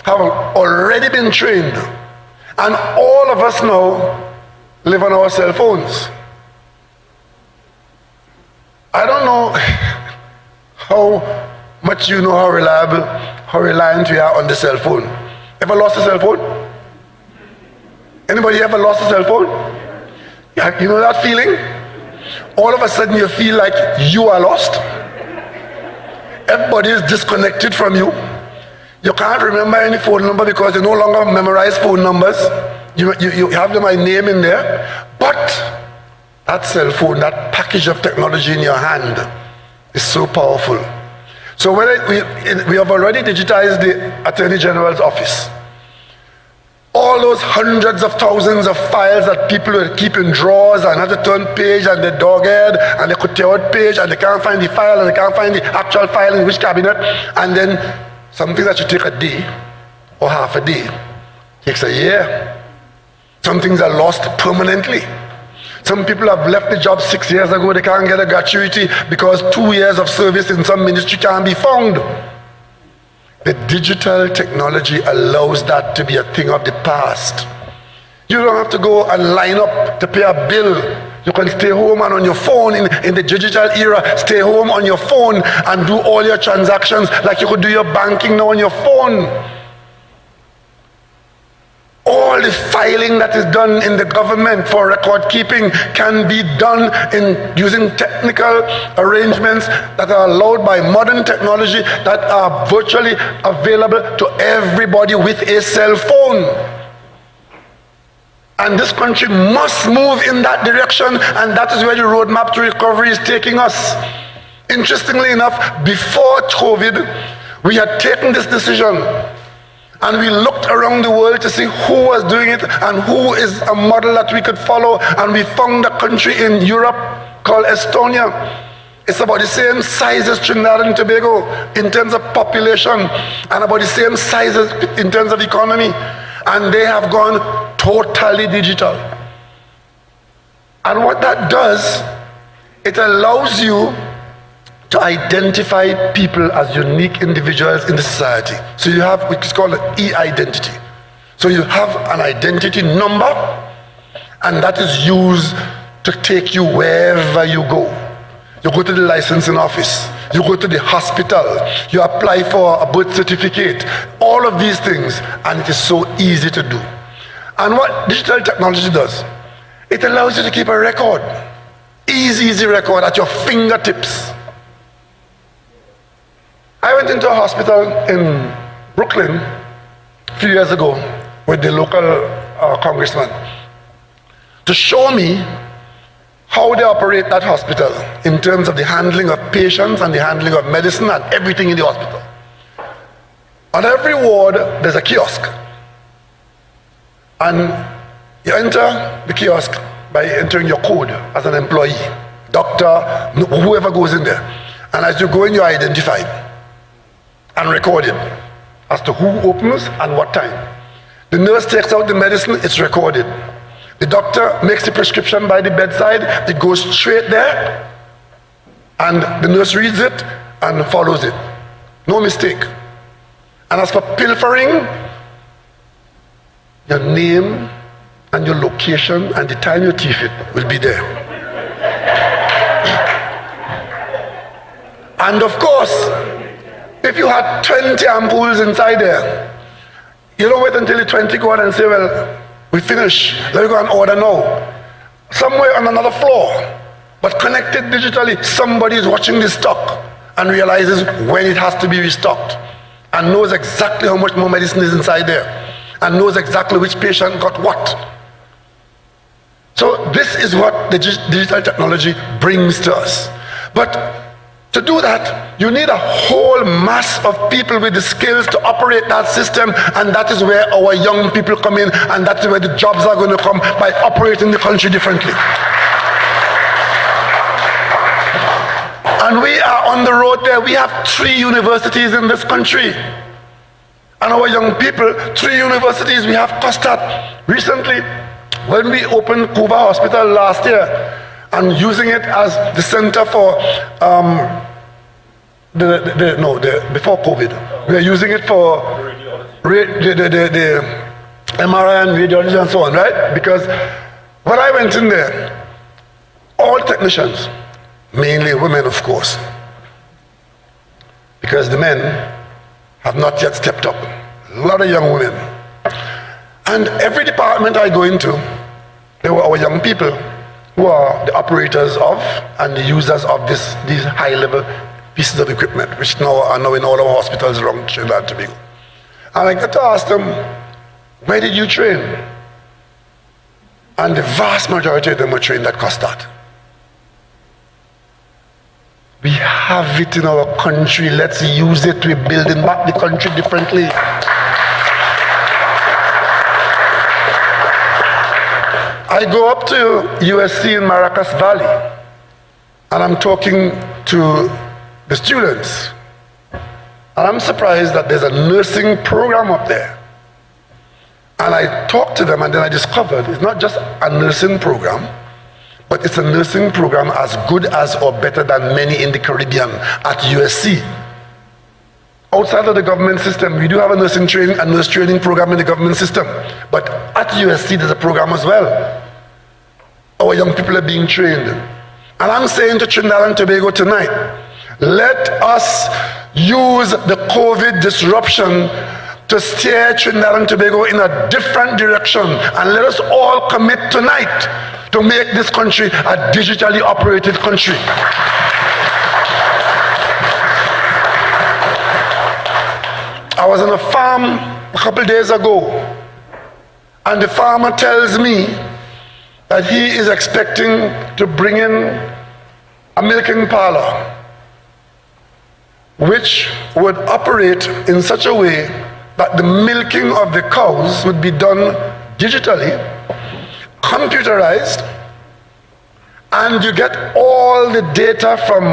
have already been trained, and all of us now live on our cell phones. I don't know how much you know how reliable, how reliant we are on the cell phone. Ever lost a cell phone? Anybody ever lost a cell phone? Yeah, you know that feeling? All of a sudden you feel like you are lost. Everybody is disconnected from you. You can't remember any phone number because you no longer memorize phone numbers. You have my name in there. But that cell phone, that package of technology in your hand is so powerful. So we have already digitized the Attorney General's office. All those hundreds of thousands of files that people will keep in drawers and have to turn page and the dog-eared and they could tear out page and they can't find the file and they can't find the actual file in which cabinet, and then something that should take a day or half a day takes a year. Some things are lost permanently. Some people have left the job 6 years ago, they can't get a gratuity because 2 years of service in some ministry can't be found. The digital technology allows that to be a thing of the past. You don't have to go and line up to pay a bill. You can stay home and on your phone in the digital era, stay home on your phone and do all your transactions like you could do your banking now on your phone. All the filing that is done in the government for record keeping can be done using technical arrangements that are allowed by modern technology that are virtually available to everybody with a cell phone. And this country must move in that direction, and that is where the roadmap to recovery is taking us. Interestingly enough, before COVID, we had taken this decision. And we looked around the world to see who was doing it and who is a model that we could follow. And we found a country in Europe called Estonia. It's about the same size as Trinidad and Tobago in terms of population and about the same size as in terms of economy. And they have gone totally digital. And what that does, it allows you to identify people as unique individuals in the society. So you have what is called an e-identity. So you have an identity number, and that is used to take you wherever you go. You go to the licensing office, you go to the hospital, you apply for a birth certificate, all of these things, and it is so easy to do. And what digital technology does, it allows you to keep a record, easy record at your fingertips. I went into a hospital in Brooklyn a few years ago with the local congressman to show me how they operate that hospital in terms of the handling of patients and the handling of medicine and everything in the hospital. On every ward, there's a kiosk. And you enter the kiosk by entering your code as an employee, doctor, whoever goes in there. And as you go in, you're identified and recorded as to who opens and what time. The nurse takes out the medicine, it's recorded. The doctor makes the prescription by the bedside, it goes straight there, and the nurse reads it and follows it. No mistake. And as for pilfering, your name and your location and the time you thief it will be there. And of course, if you had 20 ampoules inside there, you don't wait until the 20 go out and say, well, we finish, let me go and order now. Somewhere on another floor, but connected digitally, somebody is watching this stock and realizes when it has to be restocked and knows exactly how much more medicine is inside there and knows exactly which patient got what. So this is what the digital technology brings to us. But To do that, you need a whole mass of people with the skills to operate that system, and that is where our young people come in, and that's where the jobs are going to come, by operating the country differently. And we are on the road there. We have 3 universities in this country. And our young people, 3 universities, we have Custard. Recently, when we opened Cuba Hospital last year, and using it as the center for before COVID, we are using it for the MRI and radiology and so on, right? Because when I went in there, all technicians, mainly women of course, because the men have not yet stepped up. A lot of young women. And every department I go into, there were our young people who are the operators of and the users of these high-level pieces of equipment, which now are in all our hospitals around Trinidad and Tobago. And I got to ask them, where did you train? And the vast majority of them were trained at Custard. We have it in our country. Let's use it. We're building back the country differently. I go up to USC in Maracas Valley, and I'm talking to the students. And I'm surprised that there's a nursing program up there. And I talked to them, and then I discovered it's not just a nursing program, but it's a nursing program as good as or better than many in the Caribbean at USC. Outside of the government system, we do have a nurse training program in the government system. But at USC, there's a program as well. Our young people are being trained. And I'm saying to Trinidad and Tobago tonight, let us use the COVID disruption to steer Trinidad and Tobago in a different direction. And let us all commit tonight to make this country a digitally operated country. I was on a farm a couple days ago, and the farmer tells me that he is expecting to bring in a milking parlor which would operate in such a way that the milking of the cows would be done digitally, computerized, and you get all the data from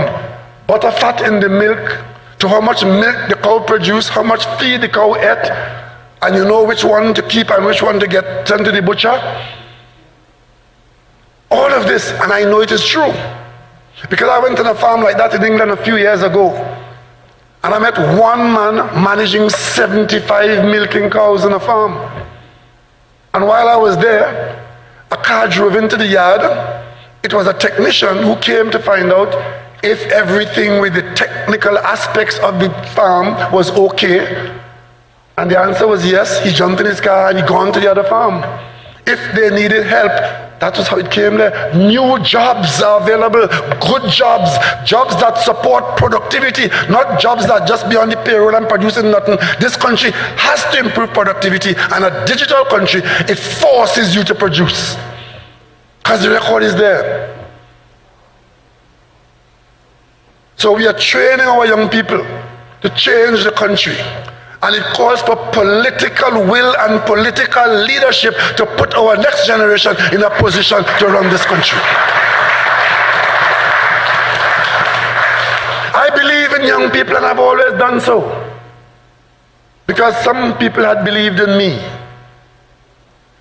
butter fat in the milk to how much milk the cow produced, how much feed the cow ate, and you know which one to keep and which one to get sent to the butcher. All of this, and I know it is true, because I went on a farm like that in England a few years ago, and I met one man managing 75 milking cows on a farm. And while I was there, a car drove into the yard. It was a technician who came to find out if everything with the technical aspects of the farm was okay. And the answer was yes. He jumped in his car and he gone to the other farm. If they needed help, that was how it came there. New jobs are available, good jobs, jobs that support productivity, not jobs that just be on the payroll and producing nothing. This country has to improve productivity, and a digital country, it forces you to produce, because the record is there. So we are training our young people to change the country. And it calls for political will and political leadership to put our next generation in a position to run this country. I believe in young people, and I've always done so, because some people had believed in me.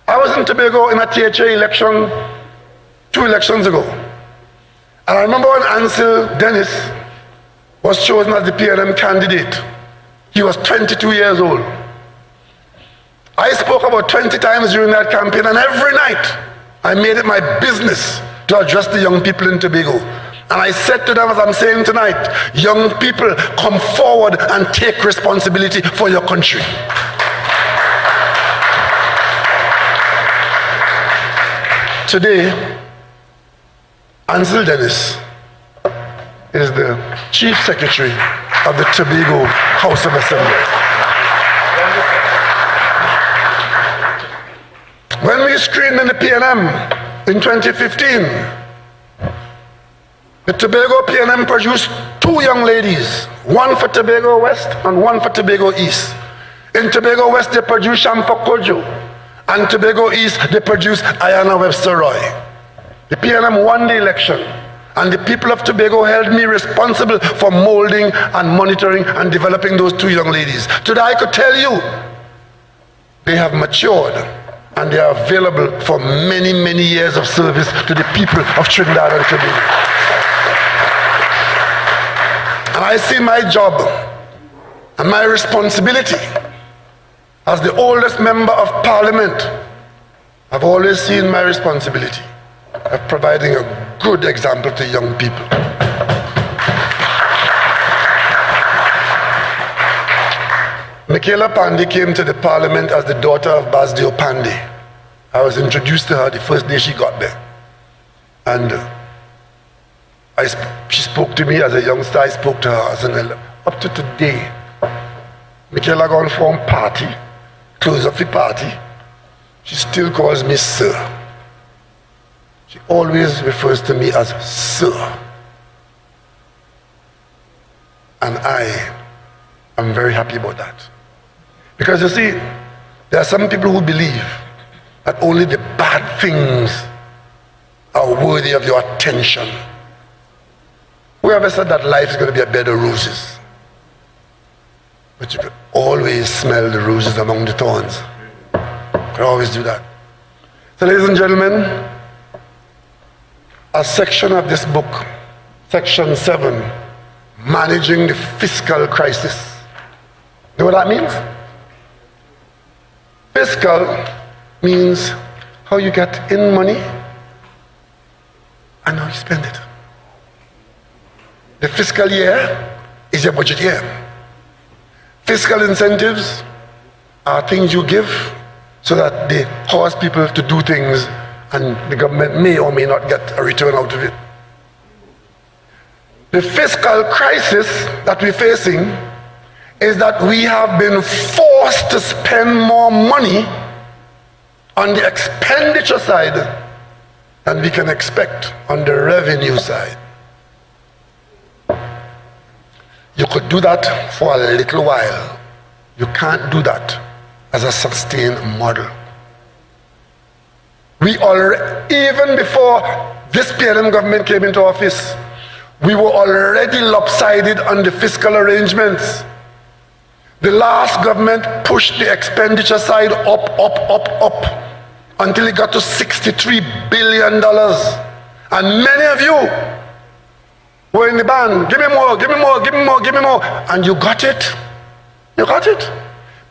I was in Tobago in a THA election 2 elections ago. And I remember when Ansel Dennis was chosen as the PNM candidate. He was 22 years old. I spoke about 20 times during that campaign, and every night I made it my business to address the young people in Tobago. And I said to them, as I'm saying tonight, young people, come forward and take responsibility for your country. Today, Ansel Dennis is the Chief Secretary of the Tobago House of Assembly. When we screened in the PNM in 2015, The Tobago PNM produced 2 young ladies, one for Tobago West and one for Tobago East. In Tobago West, they produced Shamfa Kojo, and Tobago East, they produced Ayana Webster Roy. The PNM won the election, and the people of Tobago held me responsible for molding and monitoring and developing those 2 young ladies. Today I could tell you, they have matured, and they are available for many, many years of service to the people of Trinidad and Tobago. And I see my job and my responsibility as the oldest member of parliament. I've always seen my responsibility of providing a good example to young people. Michaela Pandey came to the parliament as the daughter of Basdeo Pandey. I was introduced to her the first day she got there. And she spoke to me as a youngster. I spoke to her as an elder. Up to today, Michaela gone from party, close up the party. She still calls me sir. She always refers to me as sir. And I am very happy about that. Because you see, there are some people who believe that only the bad things are worthy of your attention. Whoever said that life is going to be a bed of roses? But you can always smell the roses among the thorns. You can always do that. So ladies and gentlemen, a section of this book, section 7, managing the fiscal crisis. You know what that means? Fiscal means how you get in money and how you spend it. The fiscal year is your budget year. Fiscal incentives are things you give so that they cause people to do things and the government may or may not get a return out of it. The fiscal crisis that we're facing is that we have been forced to spend more money on the expenditure side than we can expect on the revenue side. You could do that for a little while. You can't do that as a sustained model. We already, even before this PNM government came into office, we were already lopsided on the fiscal arrangements. The last government pushed the expenditure side up until it got to $63 billion. And many of you were in the band, give me more, give me more, give me more, give me more. And you got it. You got it.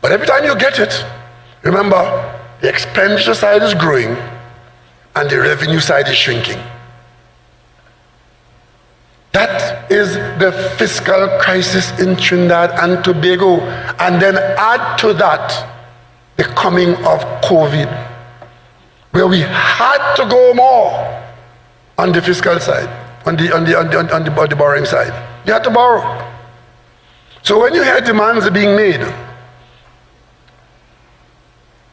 But every time you get it, remember, the expenditure side is growing and the revenue side is shrinking. That is the fiscal crisis in Trinidad and Tobago. And then add to that the coming of COVID, where we had to go more on the fiscal side, on the borrowing side. You had to borrow. So when you hear demands being made,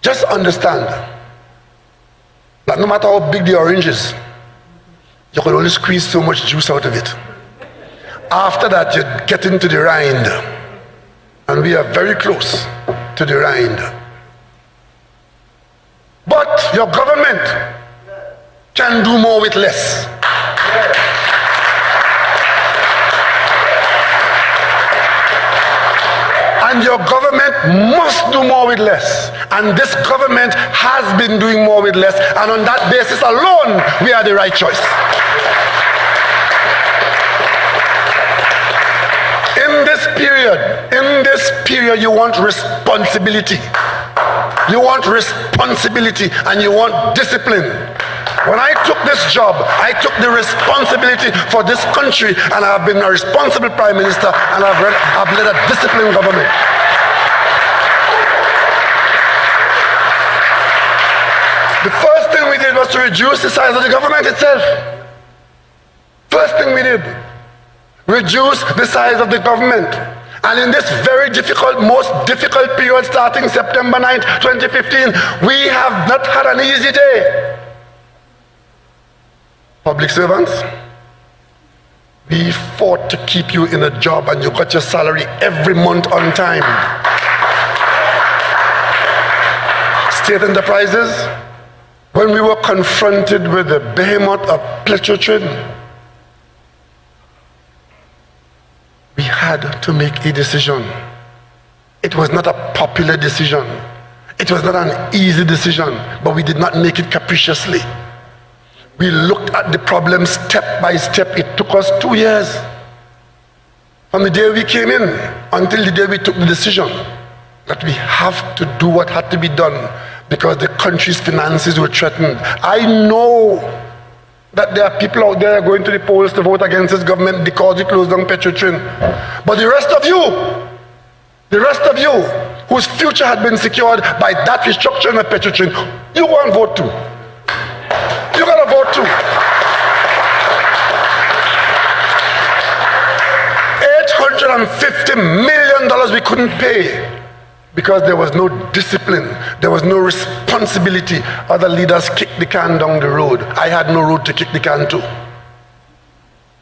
just understand that no matter how big the orange is, you can only squeeze so much juice out of it. After that, you get into the rind, and we are very close to the rind. But your government can do more with less. And your government must do more with less. And this government has been doing more with less, and on that basis alone, we are the right choice. In this period, you want responsibility. You want responsibility and you want discipline. When I took this job, I took the responsibility for this country, and I've been a responsible prime minister, and I've led a disciplined government. The first thing we did was to reduce the size of the government itself. First thing we did, reduce the size of the government. And in this very difficult, most difficult period starting September 9th, 2015, we have not had an easy day. Public servants, We fought to keep you in a job and you got your salary every month on time. State enterprises, when we were confronted with the behemoth of Petrotrin, we had to make a decision. It was not a popular decision. It was not an easy decision, but we did not make it capriciously. We looked at the problem step by step. It took us 2 years. From the day we came in until the day we took the decision that we have to do what had to be done because the country's finances were threatened. I know that there are people out there going to the polls to vote against this government because we closed down Petrotrin. But the rest of you, whose future had been secured by that restructuring of Petrotrin, you go and vote too. You gotta vote too. $850 million we couldn't pay because there was no discipline, there was no responsibility. Other leaders kicked the can down the road. I had no road to kick the can to.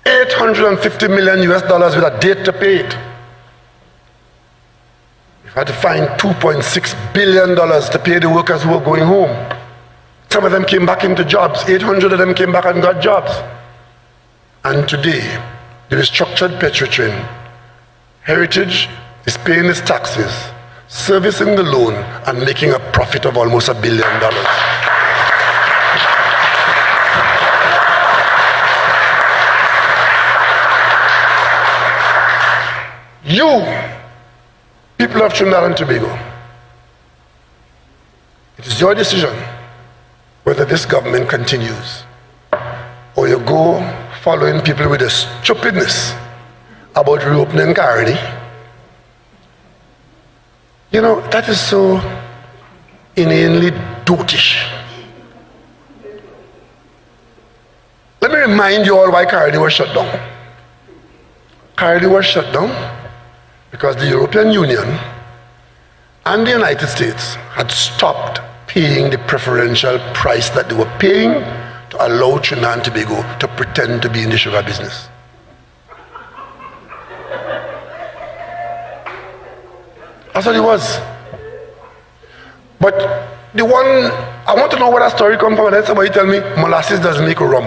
$850 million with a date to pay it. If I had to find $2.6 billion to pay the workers who were going home. Some of them came back into jobs. 800 of them came back and got jobs. And today, the restructured Petrotrin, Heritage is paying its taxes, servicing the loan, and making a profit of almost $1 billion. You, people of Trinidad and Tobago, it is your decision whether this government continues or you go following people with a stupidness about reopening Caroni. You know, that is so inanely dotish. Let me remind you all why Caroni was shut down. Caroni was shut down because the European Union and the United States had stopped paying the preferential price that they were paying to allow Trinidad and Tobago to pretend to be in the sugar business. That's what it was. But the one, I want to know where that story comes from, and then somebody tell me molasses doesn't make rum.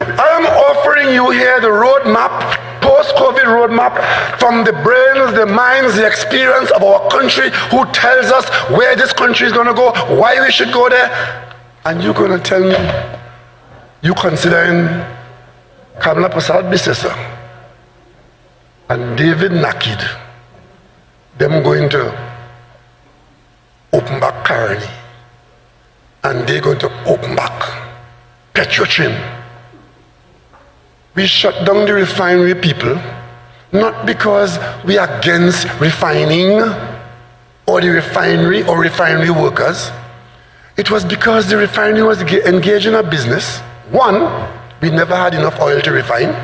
I am offering you here the roadmap, post-COVID roadmap, from the brains, the minds, the experience of our country, who tells us where this country is going to go, why we should go there. And you're going to tell me, you considering Kamla Prasad Bisesa and David Nakid, them going to open back Caroni, and they're going to open back Petrotrin. We shut down the refinery, people, not because we are against refining or the refinery or refinery workers. It was because the refinery was engaged in a business. One, we never had enough oil to refine.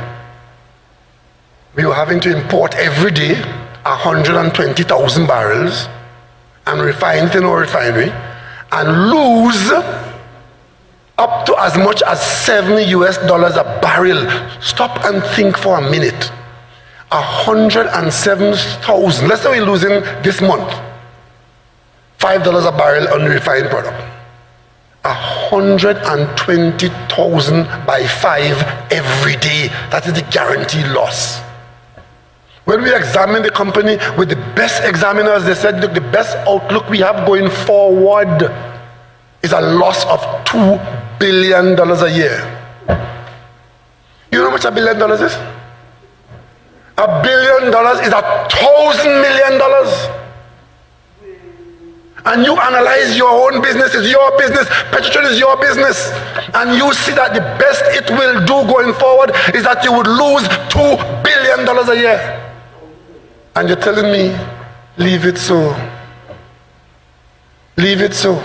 We were having to import every day 120,000 barrels and refine it in our refinery and lose up to as much as $70 a barrel. Stop and think for a minute. 107,000. Let's say we're losing this month $5 a barrel on the refined product. 120,000 by 5 every day. That is the guaranteed loss. When we examined the company with the best examiners, they said, look, the best outlook we have going forward is a loss of $2 billion a year. You know how much $1 billion is? $1 billion is $1,000 million. And you analyze your own business, it's your business, Petrotrin is your business, and you see that the best it will do going forward is that you would lose $2 billion a year. And you're telling me, leave it so. Leave it so.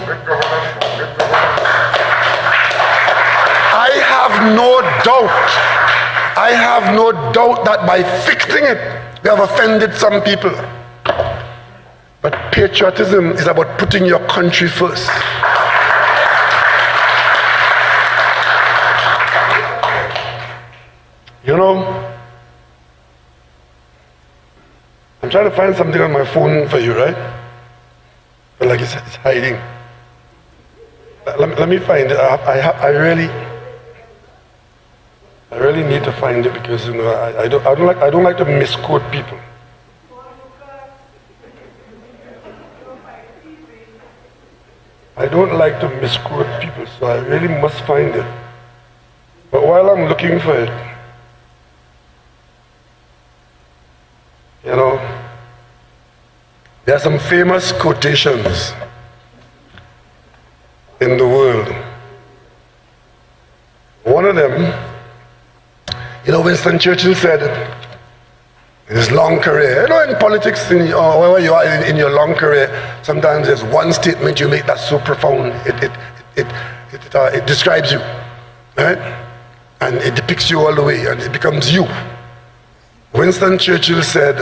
I have no doubt that by fixing it, we have offended some people. But patriotism is about putting your country first. trying to find something on my phone for you, right? But like it's hiding. Let me find it. I really need to find it because you know I don't like to misquote people. I don't like to misquote people, so I really must find it. But while I'm looking for it, you know, there are some famous quotations in the world. One of them, you know, Winston Churchill said in his long career, you know, in politics, or wherever you are in your long career, sometimes there's one statement you make that's so profound, it describes you, right? And it depicts you all the way, and it becomes you. Winston Churchill said,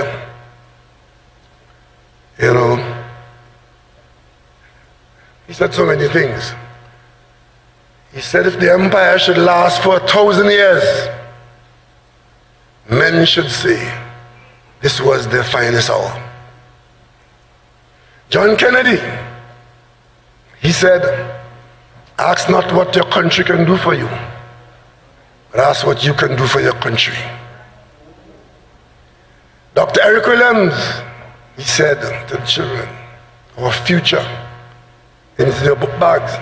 you know, he said so many things. He said if the empire should last for 1,000 years, men should say this was their finest hour. John Kennedy, he said, ask not what your country can do for you, but ask what you can do for your country. Dr. Eric Williams, he said to the children, our future is in your book bags.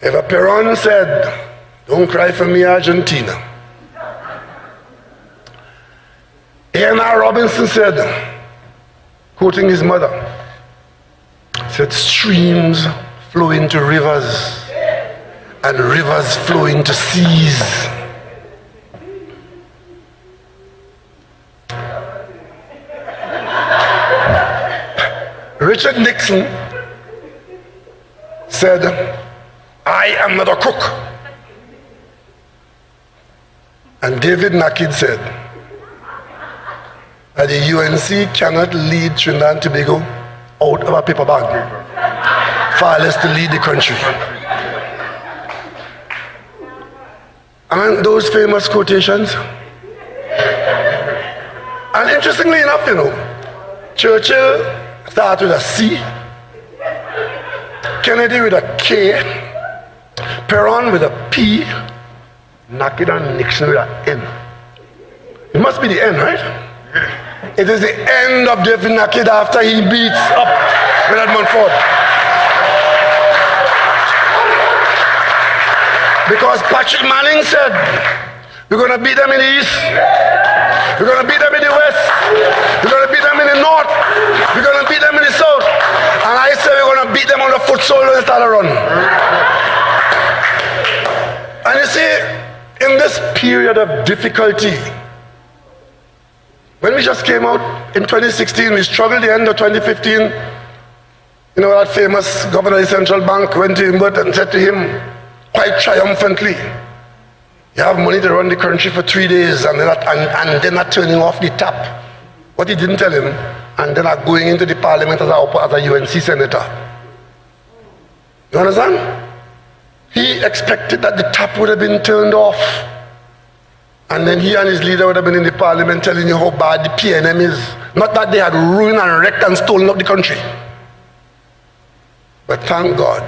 Eva Peron said, don't cry for me, Argentina. A.N.R. Robinson said, quoting his mother, said, streams flow into rivers and rivers flow into seas. Richard Nixon said, I am not a cook. And David Nakid said that the UNC cannot lead Trinidad and Tobago out of a paper bag, far less to lead the country. And those famous quotations. And interestingly enough, you know, Churchill started with a C, Kennedy with a K, Peron with a P, Nakid and Nixon with an N. It must be the N, right? It is the end of David Nakid after he beats up with Edmund Ford. Because Patrick Manning said, we're going to beat them in the East, we're going to beat them in the West, we're going to beat them in the North, we're going to beat them in the South. And I said we're going to beat them on the foot soldier and start a run. And you see, in this period of difficulty, when we just came out in 2016, we struggled the end of 2015. You know, that famous governor of the central bank went to him and said to him, quite triumphantly, you have money to run the country for 3 days and they're not turning off the tap. What he didn't tell him, and they're not going into the parliament as a UNC senator. You understand? He expected that the tap would have been turned off. And then he and his leader would have been in the parliament telling you how bad the PNM is. Not that they had ruined and wrecked and stolen up the country. But thank God,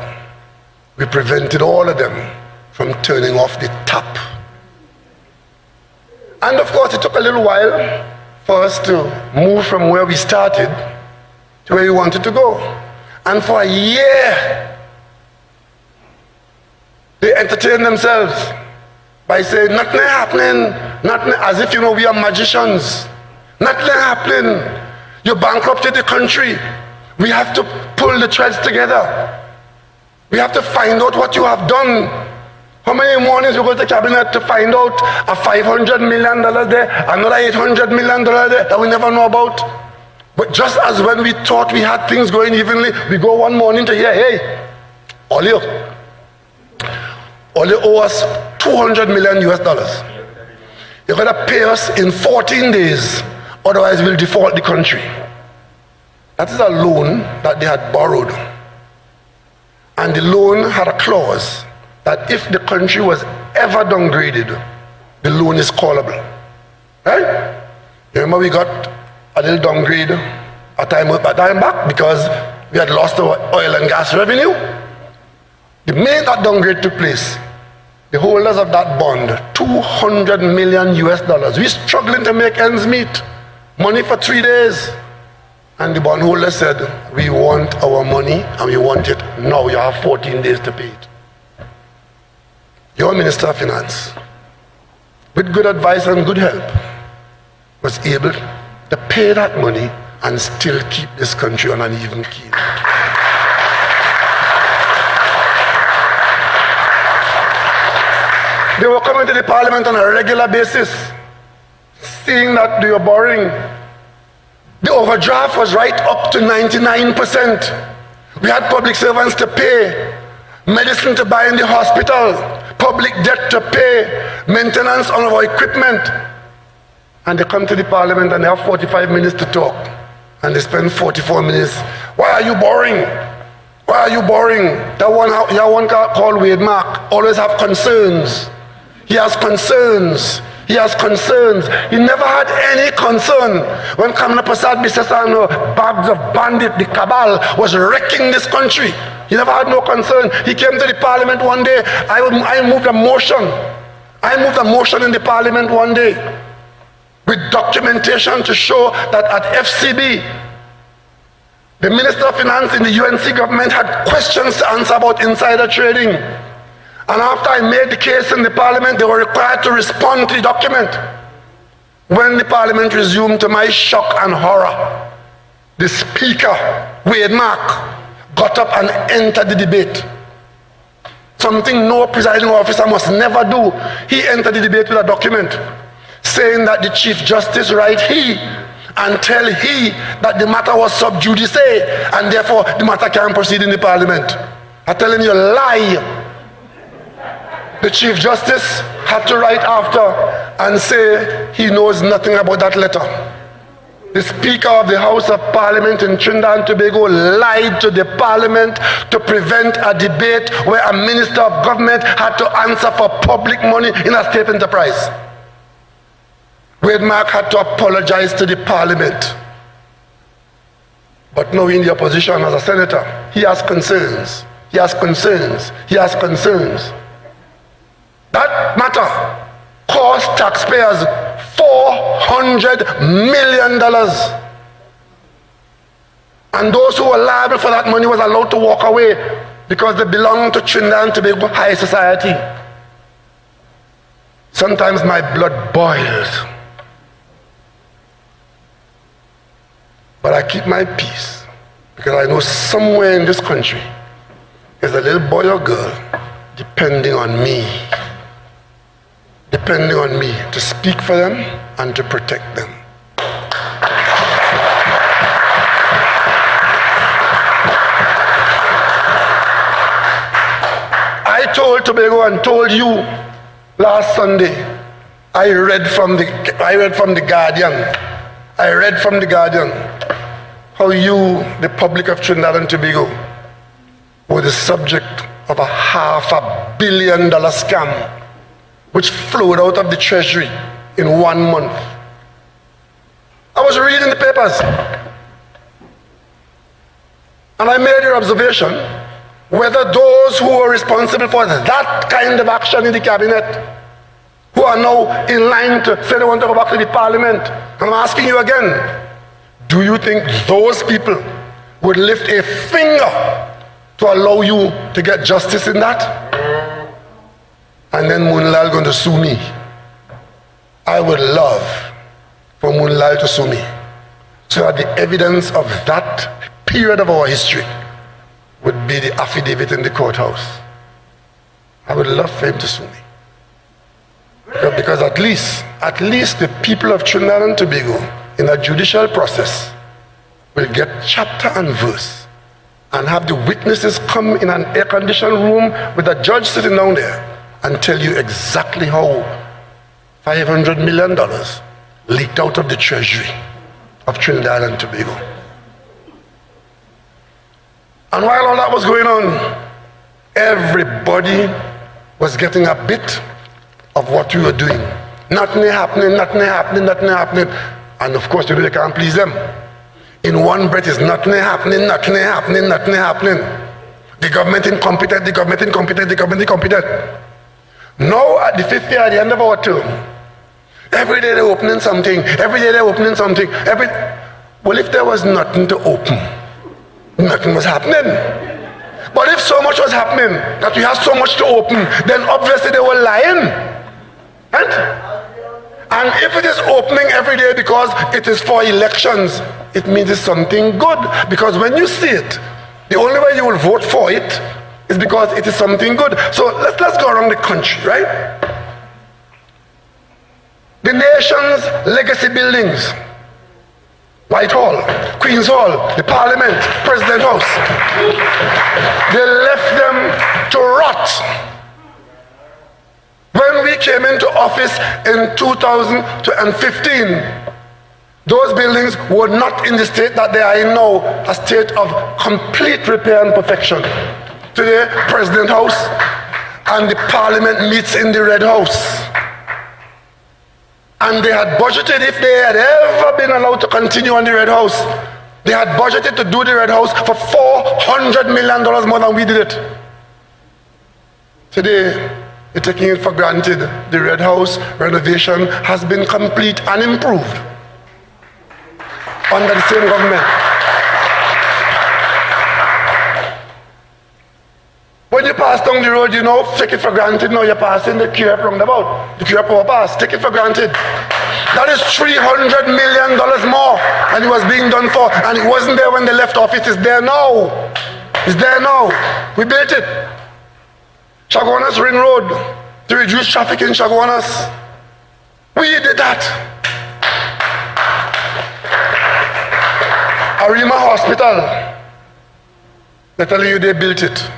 we prevented all of them from turning off the tap. And of course, it took a little while for us to move from where we started to where we wanted to go. And for a year, they entertained themselves by saying, nothing happening, nothing, as if, you know, we are magicians. Nothing happening. You bankrupted the country. We have to pull the threads together. We have to find out what you have done. How many mornings we go to the cabinet to find out a $500 million there, another $800 million there that we never know about? But just as when we thought we had things going evenly, we go one morning to hear, hey, all you owe us $200 million US. You're going to pay us in 14 days, otherwise we'll default the country. That is a loan that they had borrowed. And the loan had a clause that if the country was ever downgraded, the loan is callable. Right? Remember we got a little downgrade a time back because we had lost our oil and gas revenue. The minute that downgrade took place, the holders of that bond, $200 million US, we're struggling to make ends meet. Money for 3 days. And the bondholder said, we want our money and we want it now. You have 14 days to pay it. Your Minister of Finance, with good advice and good help, was able to pay that money and still keep this country on an even keel. They were coming to the parliament on a regular basis, seeing that they were borrowing. The overdraft was right up to 99%. We had public servants to pay, medicine to buy in the hospital, public debt to pay, maintenance on our equipment. And they come to the parliament and they have 45 minutes to talk. And they spend 44 minutes. Why are you borrowing? Why are you borrowing? That one called Wade Mark always have concerns. He has concerns. He has concerns. He never had any concern when Kamala Prasad Bisesano, bags of bandit, the cabal, was wrecking this country. He never had no concern. He came to the parliament one day. I moved a motion. I moved a motion in the parliament one day with documentation to show that at FCB, the Minister of Finance in the UNC government had questions to answer about insider trading. And after I made the case in the parliament, they were required to respond to the document. When the parliament resumed, to my shock and horror, the speaker, Wade Mark, got up and entered the debate. Something no presiding officer must never do. He entered the debate with a document saying that the Chief Justice write he and tell he that the matter was sub judice and therefore the matter can't proceed in the parliament. I'm telling you, lie. The Chief Justice had to write after and say he knows nothing about that letter. The Speaker of the House of Parliament in Trinidad and Tobago lied to the Parliament to prevent a debate where a Minister of Government had to answer for public money in a state enterprise. Wade Mark had to apologize to the Parliament. But now in the opposition as a senator, he has concerns. He has concerns. He has concerns. That matter cost taxpayers $400 million. And those who were liable for that money was allowed to walk away because they belong to Trinidad and Tobago high society. Sometimes my blood boils. But I keep my peace because I know somewhere in this country there's a little boy or girl depending on me to speak for them and to protect them. I told Tobago and told you last Sunday, I read from the Guardian how you, the public of Trinidad and Tobago, were the subject of a $500 million scam which flowed out of the treasury in 1 month. I was reading the papers and I made your observation whether those who were responsible for that kind of action in the cabinet, who are now in line to say they want to go back to the parliament, and I'm asking you again, do you think those people would lift a finger to allow you to get justice in that? And then Moonlal going to sue me. I would love for Moonlal to sue me so that the evidence of that period of our history would be the affidavit in the courthouse. I would love for him to sue me. Because at least the people of Trinidad and Tobago in a judicial process will get chapter and verse and have the witnesses come in an air-conditioned room with a judge sitting down there and tell you exactly how $500 million leaked out of the treasury of Trinidad and Tobago. And while all that was going on, everybody was getting a bit of what we were doing. Nothing happening. And of course, they can't please them. In one breath is nothing happening, nothing happening, nothing happening. The government incompetent, the government incompetent, the government incompetent. Now at the 5th year, at the end of our term, every day they're opening something, every day they're opening something. Well, if there was nothing to open, nothing was happening. But if so much was happening, that we have so much to open, then obviously they were lying. Right? And if it is opening every day because it is for elections, it means it's something good. Because when you see it, the only way you will vote for it is because it is something good. So let's go around the country, right? The nation's legacy buildings, Whitehall, Queen's Hall, the Parliament, President House, they left them to rot. When we came into office in 2015, those buildings were not in the state that they are in now, a state of complete repair and perfection. Today, President House and the Parliament meets in the Red House. And they had budgeted, if they had ever been allowed to continue on the Red House, they had budgeted to do the Red House for $400 million more than we did it. Today, you're taking it for granted. The Red House renovation has been complete and improved under the same government. When you pass down the road, you know, take it for granted. Now you're passing the Care roundabout, the Care overpass. Take it for granted. That is $300 million more than it was being done for, and it wasn't there when they left office. It's there now. It's there now. We built it. Chaguanas Ring Road, to reduce traffic in Chaguanas. We did that. Arima Hospital, they're telling you they built it.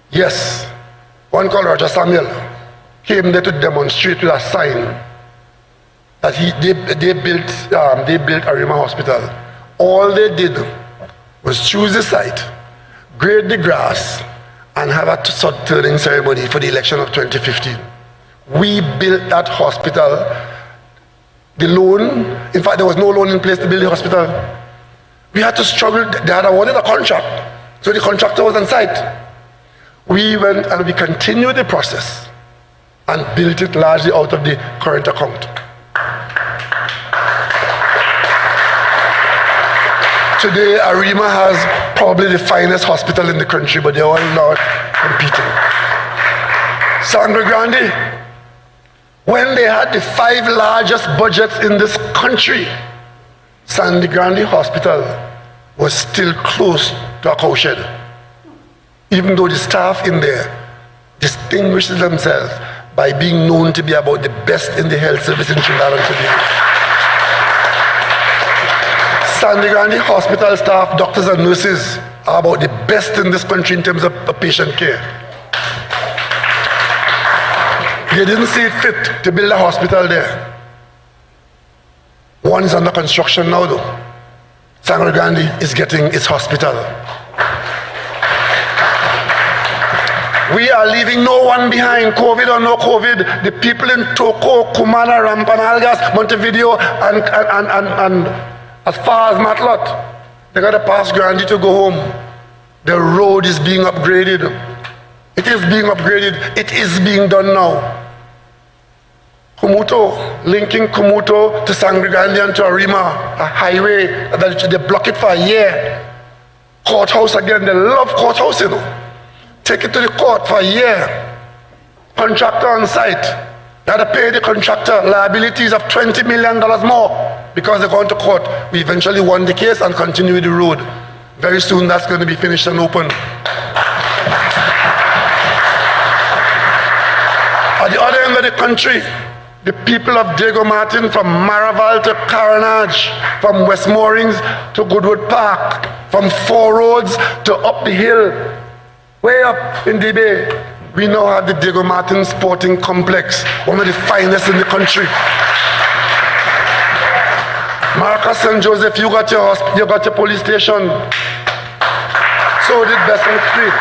Yes, one called Roger Samuel came there to demonstrate with a sign that they built Arima Hospital. All they did was choose the site, grade the grass, and have a sod turning ceremony for the election of 2015. We built that hospital. The loan, in fact, there was no loan in place to build the hospital. We had to struggle. They had awarded a contract, so the contractor was on site. We went and we continued the process and built it largely out of the current account. Today, Arima has probably the finest hospital in the country, but they're all not competing. Sangre Grande, when they had the 5 largest budgets in this country, Sangre Grande Hospital was still close to a cowshed. Even though the staff in there distinguishes themselves by being known to be about the best in the health service in Trinidad and Tobago. Sangre Grande Hospital staff, doctors and nurses, are about the best in this country in terms of patient care. They didn't see it fit to build a hospital there. One is under construction now though. Sangre Grande is getting its hospital. We are leaving no one behind, COVID or no COVID. The people in Toko, Cumana, Rampanalgas, Montevideo, and as far as Matlot, they got to pass Grande to go home. The road is being upgraded. It is being upgraded. It is being done now. Kumuto, linking Kumuto to Sangre Grande and to Arima, a highway that they block it for a year. Courthouse again, they love courthouse, you know. Take it to the court for a year. Contractor on site. They had to pay the contractor liabilities of $20 million more because they're going to court. We eventually won the case and continue with the road. Very soon that's going to be finished and open. At the other end of the country, the people of Diego Martin, from Maraval to Caranage, from West Moorings to Goodwood Park, from 4 roads to up the hill, way up in the bay, we now have the Diego Martin Sporting Complex, one of the finest in the country. Marcus St. Joseph, you got your police station. So did Besant Street.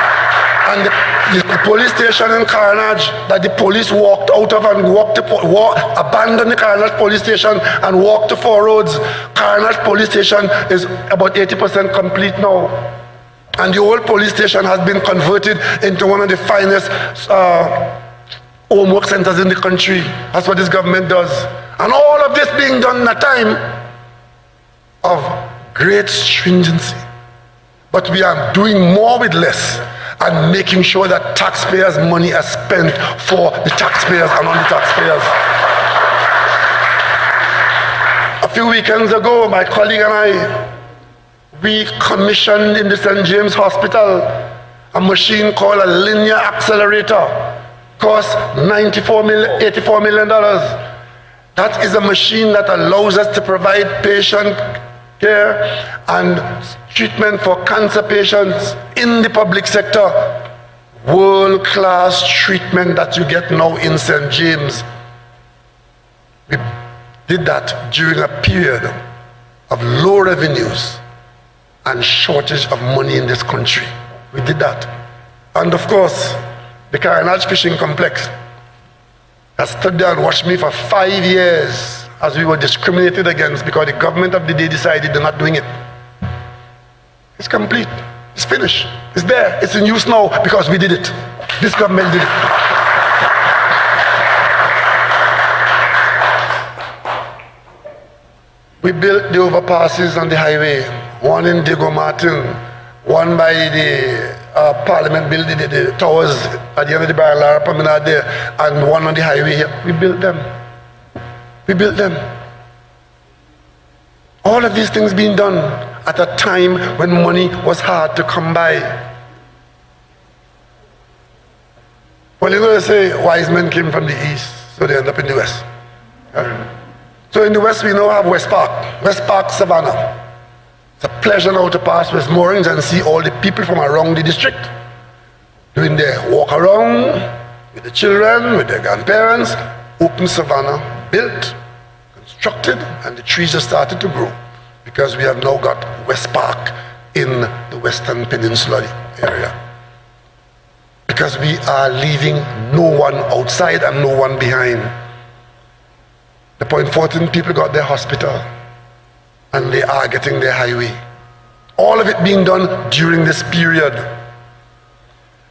And the police station in Carnage that the police walked out of and abandoned the Carnage police station and walked to Four Roads. Carnage police station is about 80% complete now. And the old police station has been converted into one of the finest homework centers in the country. That's what this government does. And all of this being done in a time of great stringency. But we are doing more with less and making sure that taxpayers' money is spent for the taxpayers and on the taxpayers. A few weekends ago, my colleague and I, we commissioned in the St. James Hospital a machine called a linear accelerator. Cost $84 million. That is a machine that allows us to provide patient care and treatment for cancer patients in the public sector. World-class treatment that you get now in St. James. We did that during a period of low revenues and shortage of money in this country. We did that. And of course, the Carnage Fishing Complex has stood there and watched me for 5 years as we were discriminated against because the government of the day decided they're not doing it. It's complete. It's finished. It's there. It's in use now because we did it. This government did it. We built the overpasses on the highway. One in Diego Martin, one by the Parliament building, the towers at the end of the Barrel Promenade there, and one on the highway here. We built them. We built them. All of these things being done at a time when money was hard to come by. Well, you know, they say wise men came from the east, so they end up in the west. So in the west, we now have West Park, Savannah. It's a pleasure now to pass West Moorings and see all the people from around the district doing their walk around with the children, with their grandparents. Open Savannah, built, constructed, and the trees have started to grow because we have now got West Park in the Western Peninsula area. Because we are leaving no one outside and no one behind. The Point Fortin people got their hospital and they are getting their highway. All of it being done during this period.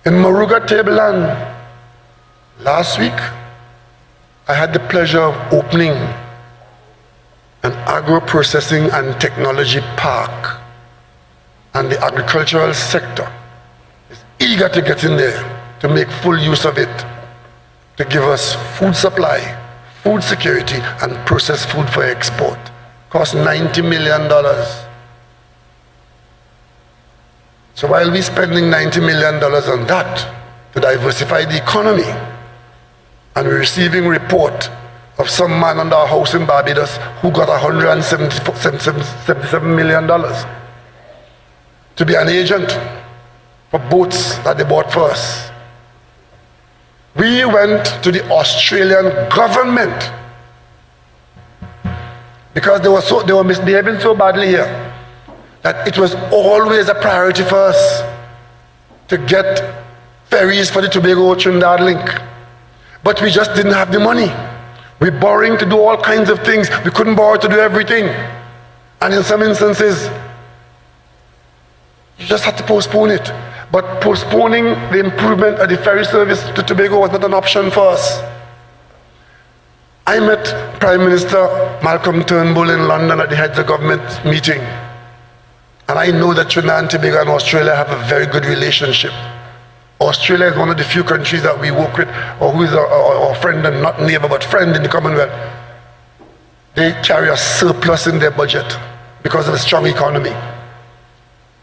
In Maruga Tableland, last week, I had the pleasure of opening an agro-processing and technology park, and the agricultural sector is eager to get in there to make full use of it, to give us food supply, food security, and processed food for export. Cost $90 million. So while we're spending $90 million on that to diversify the economy, and we're receiving a report of some man under our house in Barbados who got $177 million to be an agent for boats that they bought for us. We went to the Australian government because they were misbehaving so badly here that it was always a priority for us to get ferries for the Tobago-Trinidad link. But we just didn't have the money. We're borrowing to do all kinds of things. We couldn't borrow to do everything. And in some instances, you just had to postpone it. But postponing the improvement of the ferry service to Tobago was not an option for us. I met Prime Minister Malcolm Turnbull in London at the heads of government meeting. And I know that Trinidad and Tobago and Australia have a very good relationship. Australia is one of the few countries that we work with, or who is our friend and not neighbor, but friend in the Commonwealth. They carry a surplus in their budget because of a strong economy.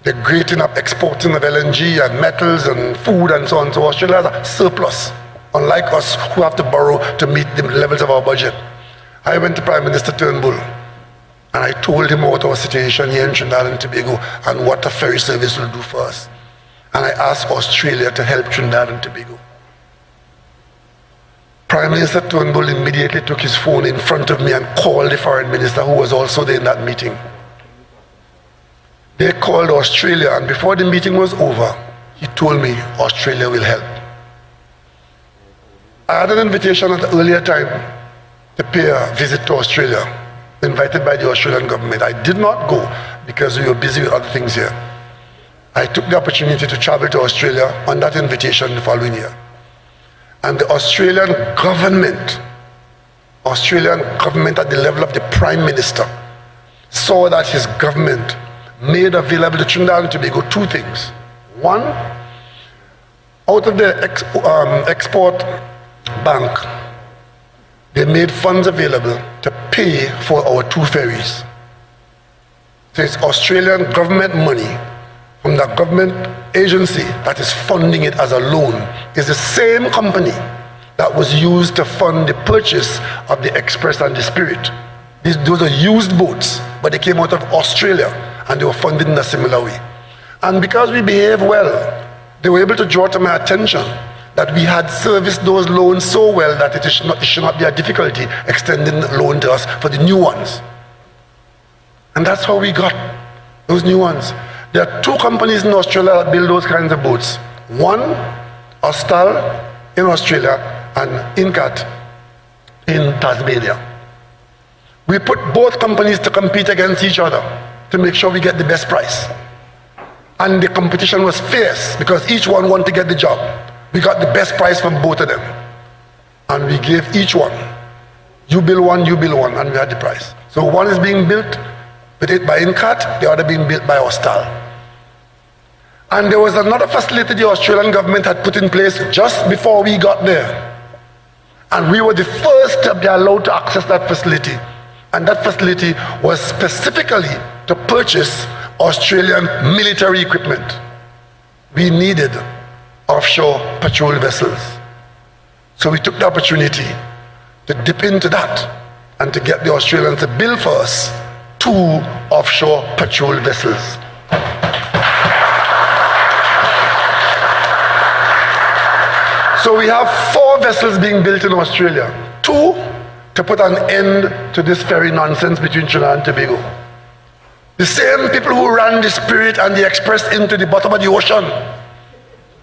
They're great enough exporting of LNG and metals and food and so on. So Australia has a surplus, unlike us who have to borrow to meet the levels of our budget. I went to Prime Minister Turnbull and I told him about our situation here in Trinidad and Tobago and what a ferry service will do for us. And I asked Australia to help Trinidad and Tobago. Prime Minister Turnbull immediately took his phone in front of me and called the foreign minister who was also there in that meeting. They called Australia, and before the meeting was over, he told me Australia will help. I had an invitation at an earlier time to pay a visit to Australia, invited by the Australian government. I did not go because we were busy with other things here. I took the opportunity to travel to Australia on that invitation the following year. And the Australian government at the level of the Prime Minister saw that his government made available to Trinidad and Tobago two things. One, out of the export bank, they made funds available to pay for our two ferries. So it's Australian government money from the government agency that is funding it as a loan. It's the same company that was used to fund the purchase of the Express and the Spirit. Those are used boats, but they came out of Australia and they were funded in a similar way. And because we behaved well, they were able to draw to my attention that we had serviced those loans so well that it should not be a difficulty extending the loan to us for the new ones. And that's how we got those new ones. There are two companies in Australia that build those kinds of boats. One, Austal in Australia, and Incat in Tasmania. We put both companies to compete against each other to make sure we get the best price. And the competition was fierce because each one wanted to get the job. We got the best price from both of them. And we gave each one. You build one, and we had the price. So one is being built by Incat, the other being built by Austal. And there was another facility the Australian government had put in place just before we got there. And we were the first to be allowed to access that facility. And that facility was specifically to purchase Australian military equipment. We needed offshore patrol vessels. So we took the opportunity to dip into that and to get the Australians to build for us 2 offshore patrol vessels. So we have 4 vessels being built in Australia. 2 to put an end to this ferry nonsense between Trinidad and Tobago. The same people who ran the Spirit and the Express into the bottom of the ocean.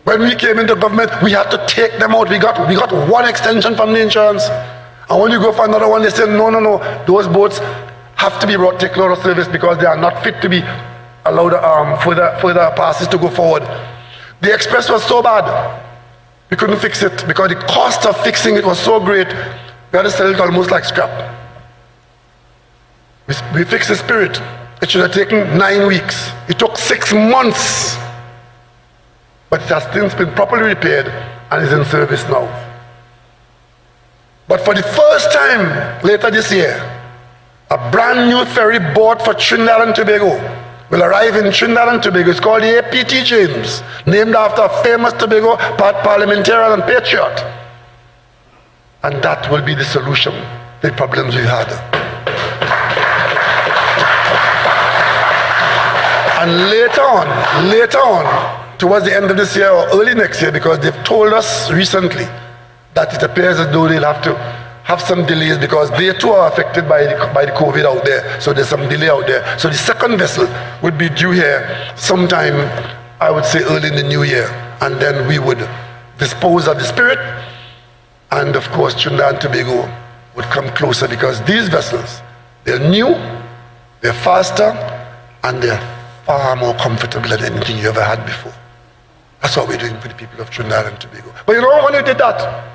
When we came into government, we had to take them out. We got 1 extension from the insurance. And when you go for another one, they say, no, those boats have to be brought to close service because they are not fit to be allowed further passes to go forward. The Express was so bad. We couldn't fix it because the cost of fixing it was so great, we had to sell it almost like scrap. We fixed the Spirit. It should have taken 9 weeks. It took 6 months. But it has since been properly repaired and is in service now. But for the first time later this year, a brand new ferry bought for Trinidad and Tobago will arrive in Trinidad and Tobago. It's called the APT James, named after a famous Tobago parliamentarian and patriot. And that will be the solution to the problems we had. And later on, towards the end of this year or early next year, because they've told us recently that it appears as though they'll have to have some delays because they too are affected by the COVID out there. So there's some delay out there. So the second vessel would be due here sometime, I would say early in the new year. And then we would dispose of the Spirit. And of course, Trinidad and Tobago would come closer because these vessels, they're new, they're faster, and they're far more comfortable than anything you ever had before. That's what we're doing for the people of Trinidad and Tobago. But you know when we did that,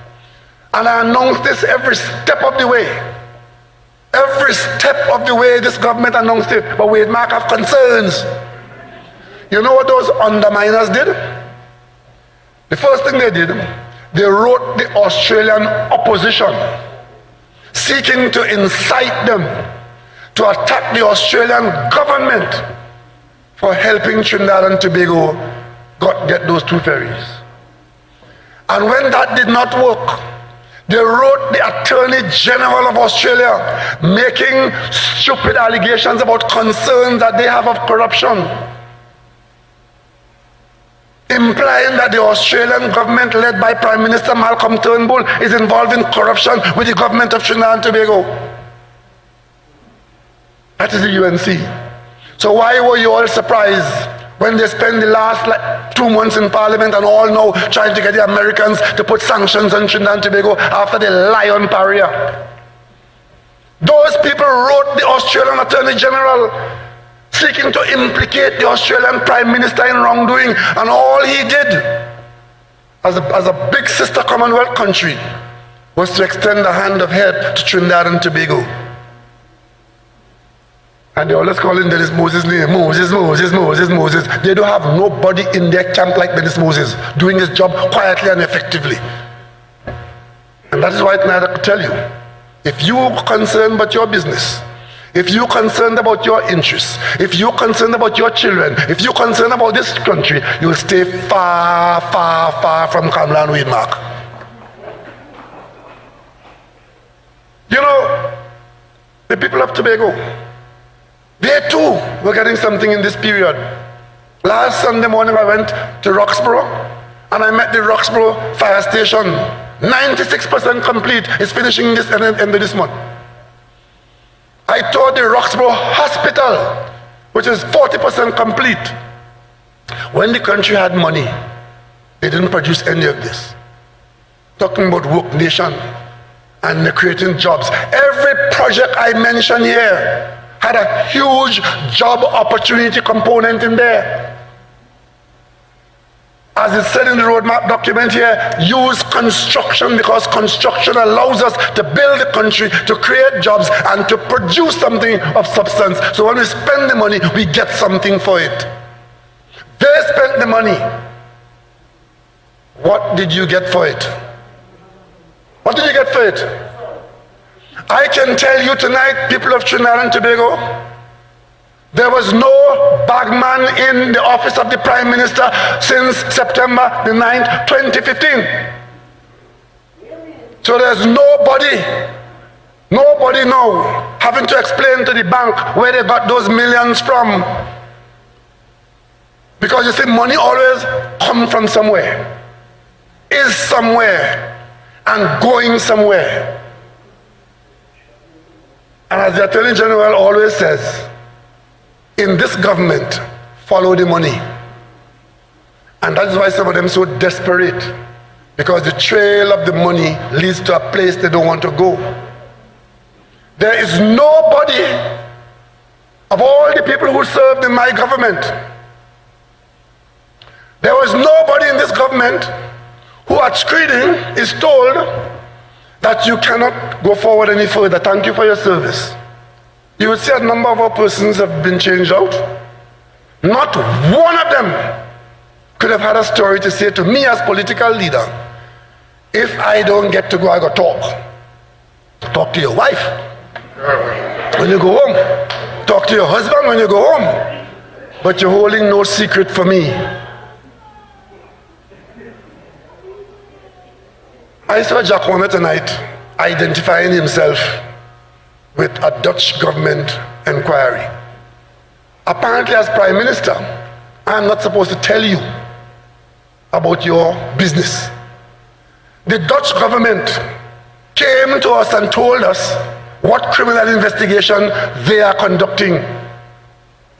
and I announced this every step of the way. Every step of the way this government announced it, but we had mark of concerns. You know what those underminers did? The first thing they did, they wrote the Australian opposition, seeking to incite them to attack the Australian government for helping Trinidad and Tobago get those 2 ferries. And when that did not work, they wrote the Attorney General of Australia making stupid allegations about concerns that they have of corruption, implying that the Australian government led by Prime Minister Malcolm Turnbull is involved in corruption with the government of Trinidad and Tobago. That is the UNC. So why were you all surprised when they spend the last 2 months in Parliament and all now trying to get the Americans to put sanctions on Trinidad and Tobago after they lie on Paria. Those people wrote the Australian Attorney General seeking to implicate the Australian Prime Minister in wrongdoing, and all he did as a big sister Commonwealth country was to extend a hand of help to Trinidad and Tobago. And they always calling Dennis Moses' name, Moses, Moses, Moses, Moses. They don't have nobody in their camp like Dennis Moses doing his job quietly and effectively. And that is why tonight I could tell you, if you're concerned about your business, if you're concerned about your interests, if you're concerned about your children, if you're concerned about this country, you'll stay far, far, far from Kamla and Weidmark. You know, the people of Tobago, they too were getting something in this period. Last Sunday morning I went to Roxborough and I met the Roxborough fire station. 96% complete. It's finishing this end of this month. I toured the Roxborough Hospital, which is 40% complete. When the country had money, they didn't produce any of this. Talking about woke nation and creating jobs. Every project I mentioned here had a huge job opportunity component in there. As it said in the roadmap document here, use construction because construction allows us to build the country, to create jobs, and to produce something of substance. So when we spend the money, we get something for it. They spent the money. What did you get for it? What did you get for it? I can tell you tonight, people of Trinidad and Tobago, there was no bagman in the office of the Prime Minister since September the 9th, 2015. So there's nobody now having to explain to the bank where they got those millions from. Because you see, money always comes from somewhere, is somewhere, and going somewhere. And as the Attorney General always says, in this government, follow the money. And that's why some of them are so desperate, because the trail of the money leads to a place they don't want to go. There is nobody of all the people who served in my government, there was nobody in this government who at screening is told that you cannot go forward any further. Thank you for your service. You will see a number of our persons have been changed out. Not one of them could have had a story to say to me as political leader, if I don't get to go, I got to talk to your wife when you go home, talk to your husband when you go home, but you're holding no secret for me. I saw Jack Warner tonight identifying himself with a Dutch government inquiry. Apparently, as Prime Minister, I'm not supposed to tell you about your business. The Dutch government came to us and told us what criminal investigation they are conducting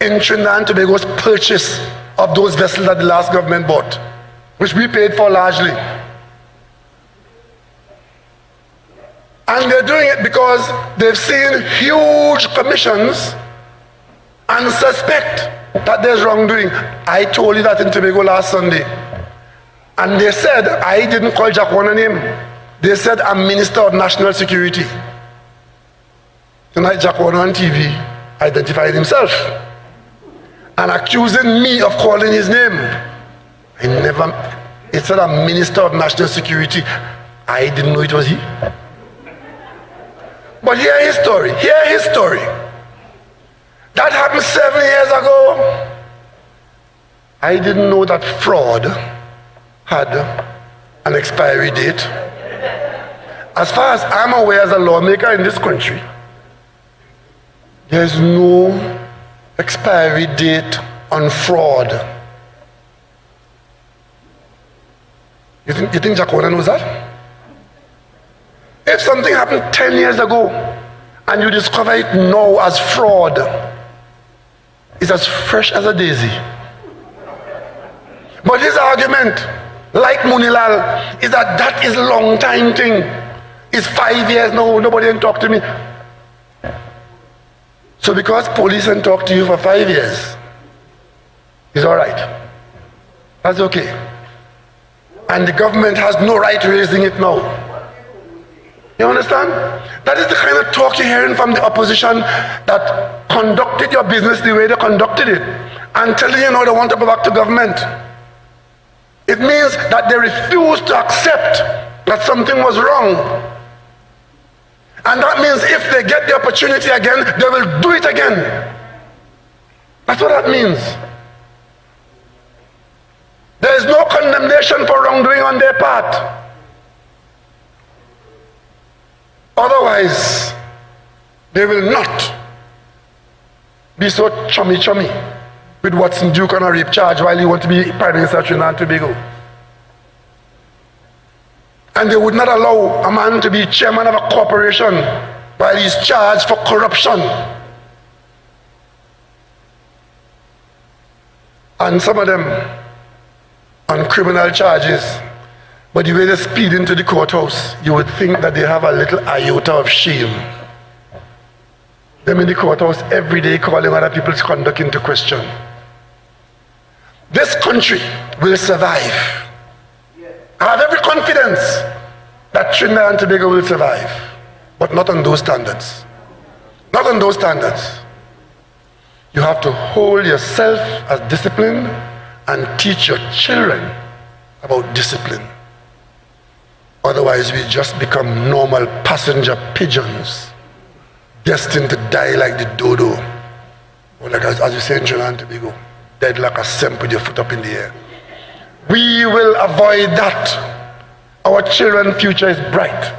in Trinidad and Tobago's purchase of those vessels that the last government bought, which we paid for largely. And they're doing it because they've seen huge commissions and suspect that there's wrongdoing. I told you that in Tobago last Sunday. And they said, I didn't call Jack Warner name. They said, I'm Minister of National Security. Tonight, Jack Warner on TV identified himself and accusing me of calling his name. He said, I'm Minister of National Security. I didn't know it was he. But hear his story. Hear his story. That happened 7 years ago. I didn't know that fraud had an expiry date. As far as I'm aware as a lawmaker in this country, there's no expiry date on fraud. You think Jack Warner knows that? If something happened 10 years ago and you discover it now as fraud, it's as fresh as a daisy. But his argument, like Munilal, is that that is a long time thing. It's 5 years now, nobody can talk to me. So because police can talk to you for 5 years, it's all right. That's okay. And the government has no right raising it now. You understand? That is the kind of talk you're hearing from the opposition that conducted your business the way they conducted it and telling you now they want to go back to government. It means that they refuse to accept that something was wrong. And that means if they get the opportunity again, they will do it again. That's what that means. There is no condemnation for wrongdoing on their part. Otherwise, they will not be so chummy with Watson Duke on a rape charge while you want to be Prime Minister of Trinidad and Tobago. And they would not allow a man to be chairman of a corporation while he's charged for corruption. And some of them on criminal charges. But the way they speed into the courthouse, you would think that they have a little iota of shame. Them in the courthouse every day calling other people's conduct into question. This country will survive. I have every confidence that Trinidad and Tobago will survive, but not on those standards. Not on those standards. You have to hold yourself as disciplined and teach your children about discipline. Otherwise, we just become normal passenger pigeons, destined to die like the dodo, or like as you say in Trinidad and Tobago, dead like a semp with your foot up in the air. We will avoid that. Our children's future is bright.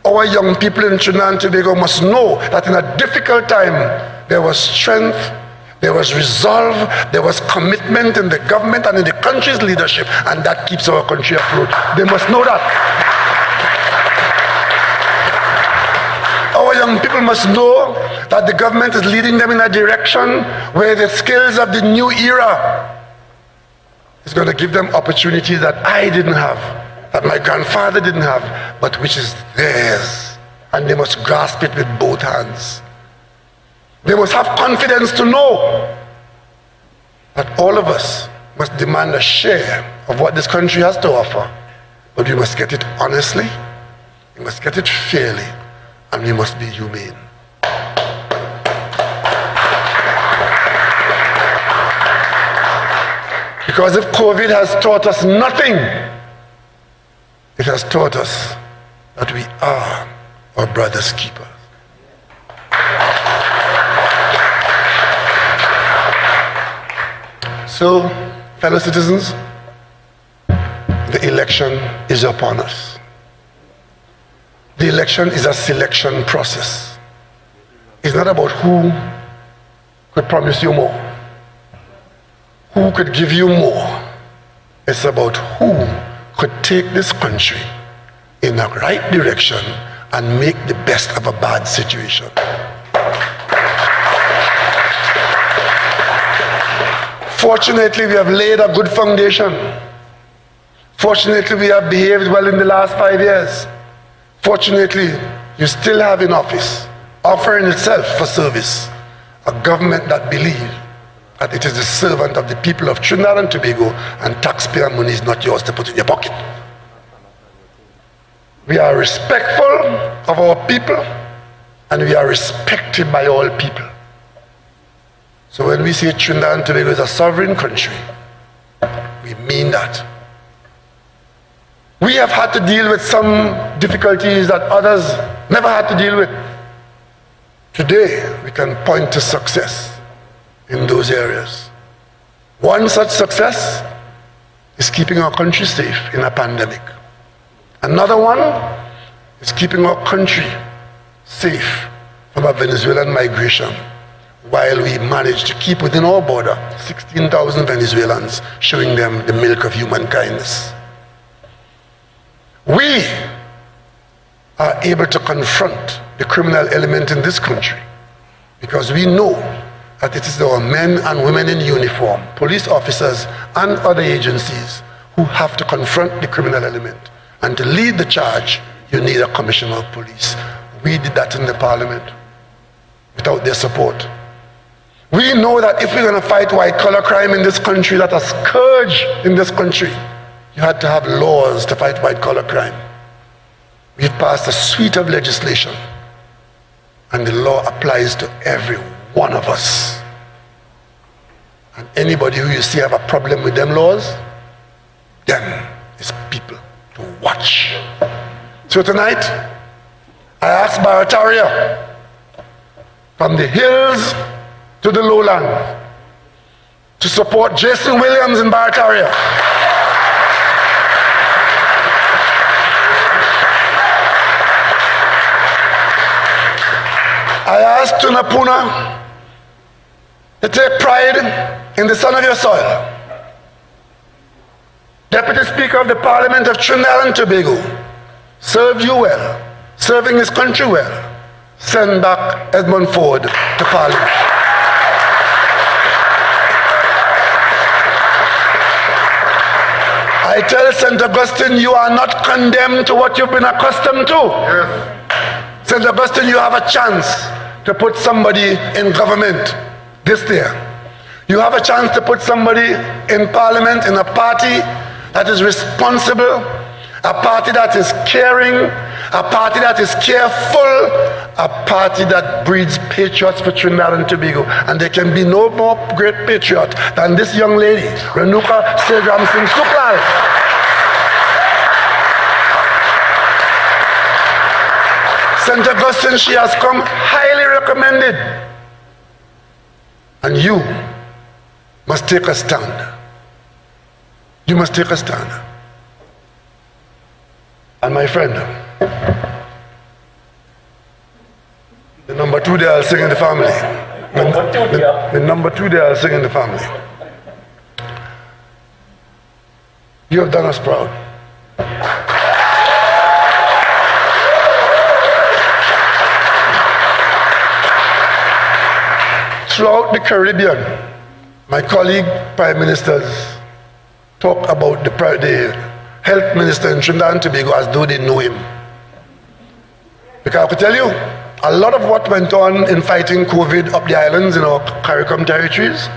Our young people in Trinidad and Tobago must know that in a difficult time, there was strength, there was resolve, there was commitment in the government and in the country's leadership, and that keeps our country afloat. They must know that. Our young people must know that the government is leading them in a direction where the skills of the new era is going to give them opportunities that I didn't have, that my grandfather didn't have, but which is theirs. And they must grasp it with both hands. They must have confidence to know that all of us must demand a share of what this country has to offer. But we must get it honestly, we must get it fairly, and we must be humane. Because if COVID has taught us nothing, it has taught us that we are our brother's keepers. So, fellow citizens, the election is upon us. The election is a selection process. It's not about who could promise you more, who could give you more. It's about who could take this country in the right direction and make the best of a bad situation. Fortunately, we have laid a good foundation. Fortunately, we have behaved well in the last 5 years. Fortunately, you still have in office, offering itself for service, a government that believes that it is the servant of the people of Trinidad and Tobago, and taxpayer money is not yours to put in your pocket. We are respectful of our people, and we are respected by all people. So when we say Trinidad and Tobago is a sovereign country, we mean that. We have had to deal with some difficulties that others never had to deal with. Today, we can point to success in those areas. One such success is keeping our country safe in a pandemic. Another one is keeping our country safe from a Venezuelan migration, while we manage to keep within our border 16,000 Venezuelans, showing them the milk of human kindness. We are able to confront the criminal element in this country because we know that it is our men and women in uniform, police officers and other agencies who have to confront the criminal element. And to lead the charge, you need a commissioner of police. We did that in the parliament without their support. We know that if we're going to fight white-collar crime in this country, that a scourge in this country, you had to have laws to fight white-collar crime. We've passed a suite of legislation, and the law applies to every one of us. And anybody who you see have a problem with them laws, them is people to watch. So tonight, I ask Barataria, from the hills to the lowland, to support Jason Williams in Barataria. I ask Tunapuna to take pride in the son of your soil. Deputy Speaker of the Parliament of Trinidad and Tobago, served you well, serving his country well. Send back Edmund Ford to Parliament. I tell St. Augustine, you are not condemned to what you've been accustomed to. Yes. St. Augustine, you have a chance to put somebody in government this year. You have a chance to put somebody in Parliament, in a party that is responsible, a party that is caring, a party that is careful, a party that breeds patriots for Trinidad and Tobago. And there can be no more great patriot than this young lady, Renuka Segram Singh Suklal. St. Augustine, she has come highly recommended. And you must take a stand. You must take a stand. And my friend, the number two there I'll sing in the family. The number two there I'll sing in the family. You have done us proud. Throughout the Caribbean, my colleague prime ministers talk about the health minister in Trinidad and Tobago as though they know him. Because I can tell you, a lot of what went on in fighting COVID up the islands in our CARICOM territories,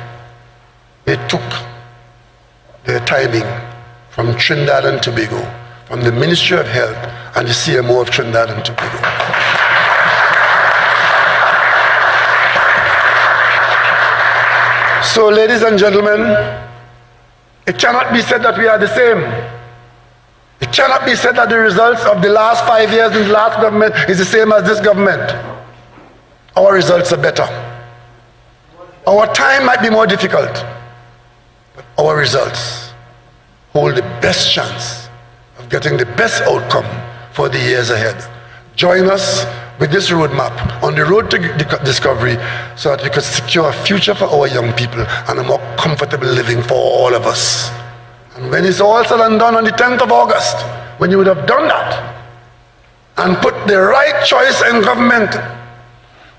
they took their timing from Trinidad and Tobago, from the Ministry of Health and the CMO of Trinidad and Tobago. So, ladies and gentlemen, it cannot be said that we are the same. It cannot be said that the results of the last 5 years in the last government is the same as this government. Our results are better. Our time might be more difficult, but our results hold the best chance of getting the best outcome for the years ahead. Join us with this roadmap on the road to discovery so that we could secure a future for our young people and a more comfortable living for all of us. And when it's all said and done on the 10th of August, when you would have done that and put the right choice in government,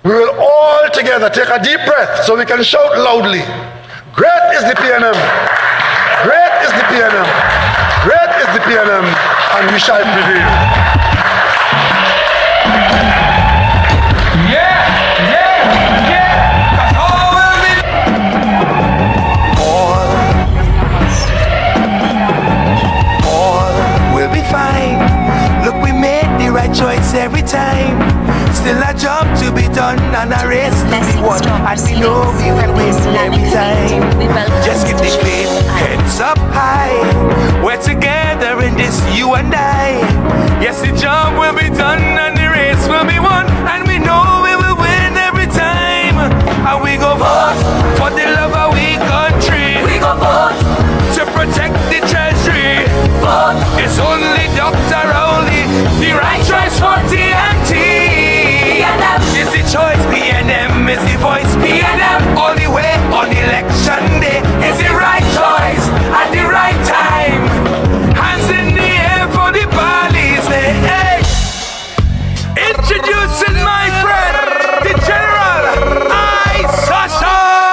we will all together take a deep breath so we can shout loudly, great is the PNM, great is the PNM, great is the PNM, and we shall prevail. Choice every time. Still a job to be done and a race to be won. And we know we will win every time. Just keep the faith, heads up high. We're together in this, you and I. Yes, the job will be done and the race will be won. And we know we will win every time. And we go vote for the love of we country. We go vote to protect the treasury. Vote is only Dr. Rowley. The right choice for TNT. PNM is the choice. PNM is the voice. PNM all the way on election day is the right choice at the right time. Hands in the air for the police. Hey. Introducing my friend, the General I Sasha.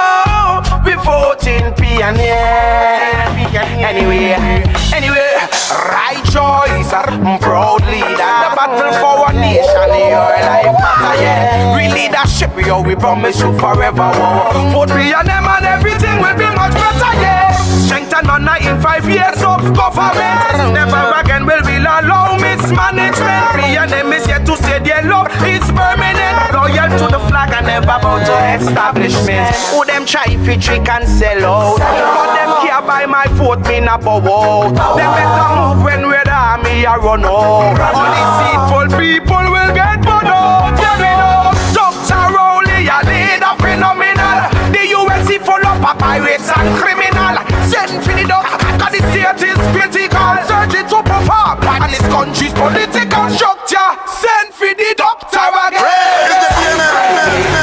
proud leader. The battle for one nation, your life matter, yeah. We leadership, yo, we promise you forever. Vote me and them and everything will be much better, yeah. Strength and honor in 5 years of government. Never again will we allow mismanagement. Me and them is yet to say their love is permanent. Loyal to the flag and never bow to establishment. Who them try if you trick and sell out, but them care by my vote, me not bow out. Them better move when we're the army a run out. Only deceitful people will get put out. Yeah, we know Dr. Rowley, a leader phenomenal. The UNC full of pirates and criminal. Send for the duck, cause the state is critical. Searching to perform, and this country's political structure. Send for the doctor again.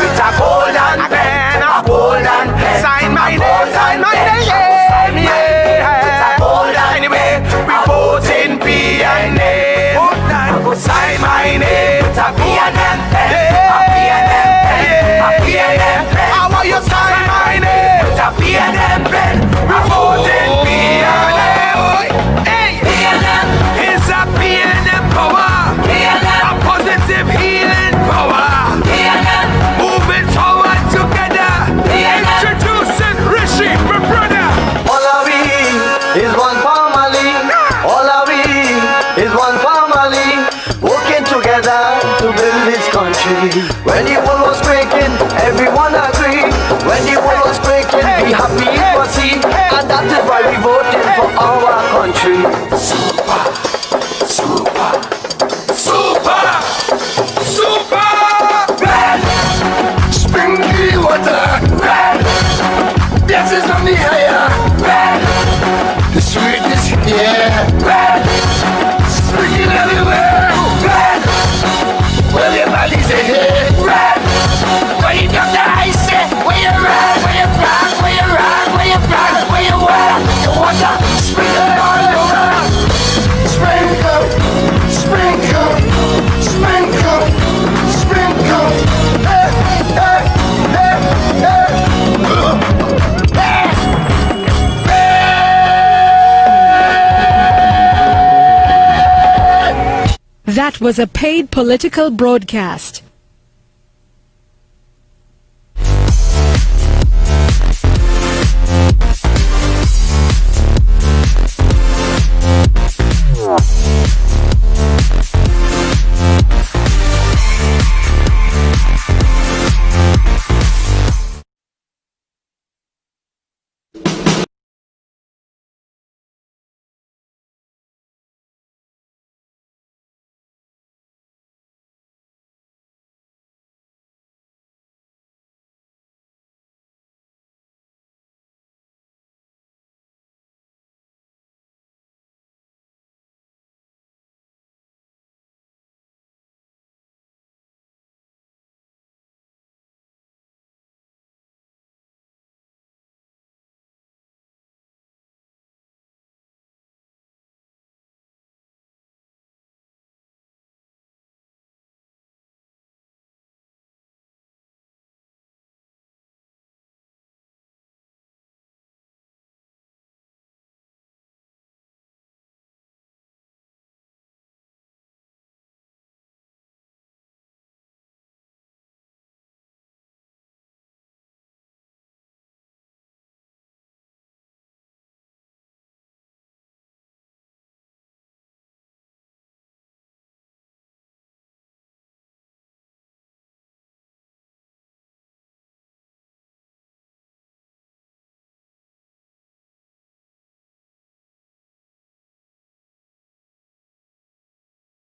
With a golden pen, a golden pen. Sign my name, yeah. Anyway, we vote in PNA. Sign my name, it's a PNM pen. A PNM pen. How are you sign my name? It's a PNM pen. We vote in PNM. Hey, PNM is a PNM power. PNM, a positive healing power. PNM, moving forward together. PNM, introducing Rishi, my brother. All of we is one family. All of we is one family. Working together to build this country. When the world was breaking, everyone agreed. When the world was breaking, we happy it was seen. And that is why we voted for our country. Super, super, super, super. Red, Springy water, red, this is from the higher. red, The sweetness here, red, springing everywhere. red, Well, your body's ahead. red. When you got the ice, where you run, where you fly, where you run, where you fly, where you wear, the water sprinkle all over. Sprinkle, sprinkle, sprinkle, sprinkle. Hey, hey, hey, hey. That was a paid political broadcast. Hey.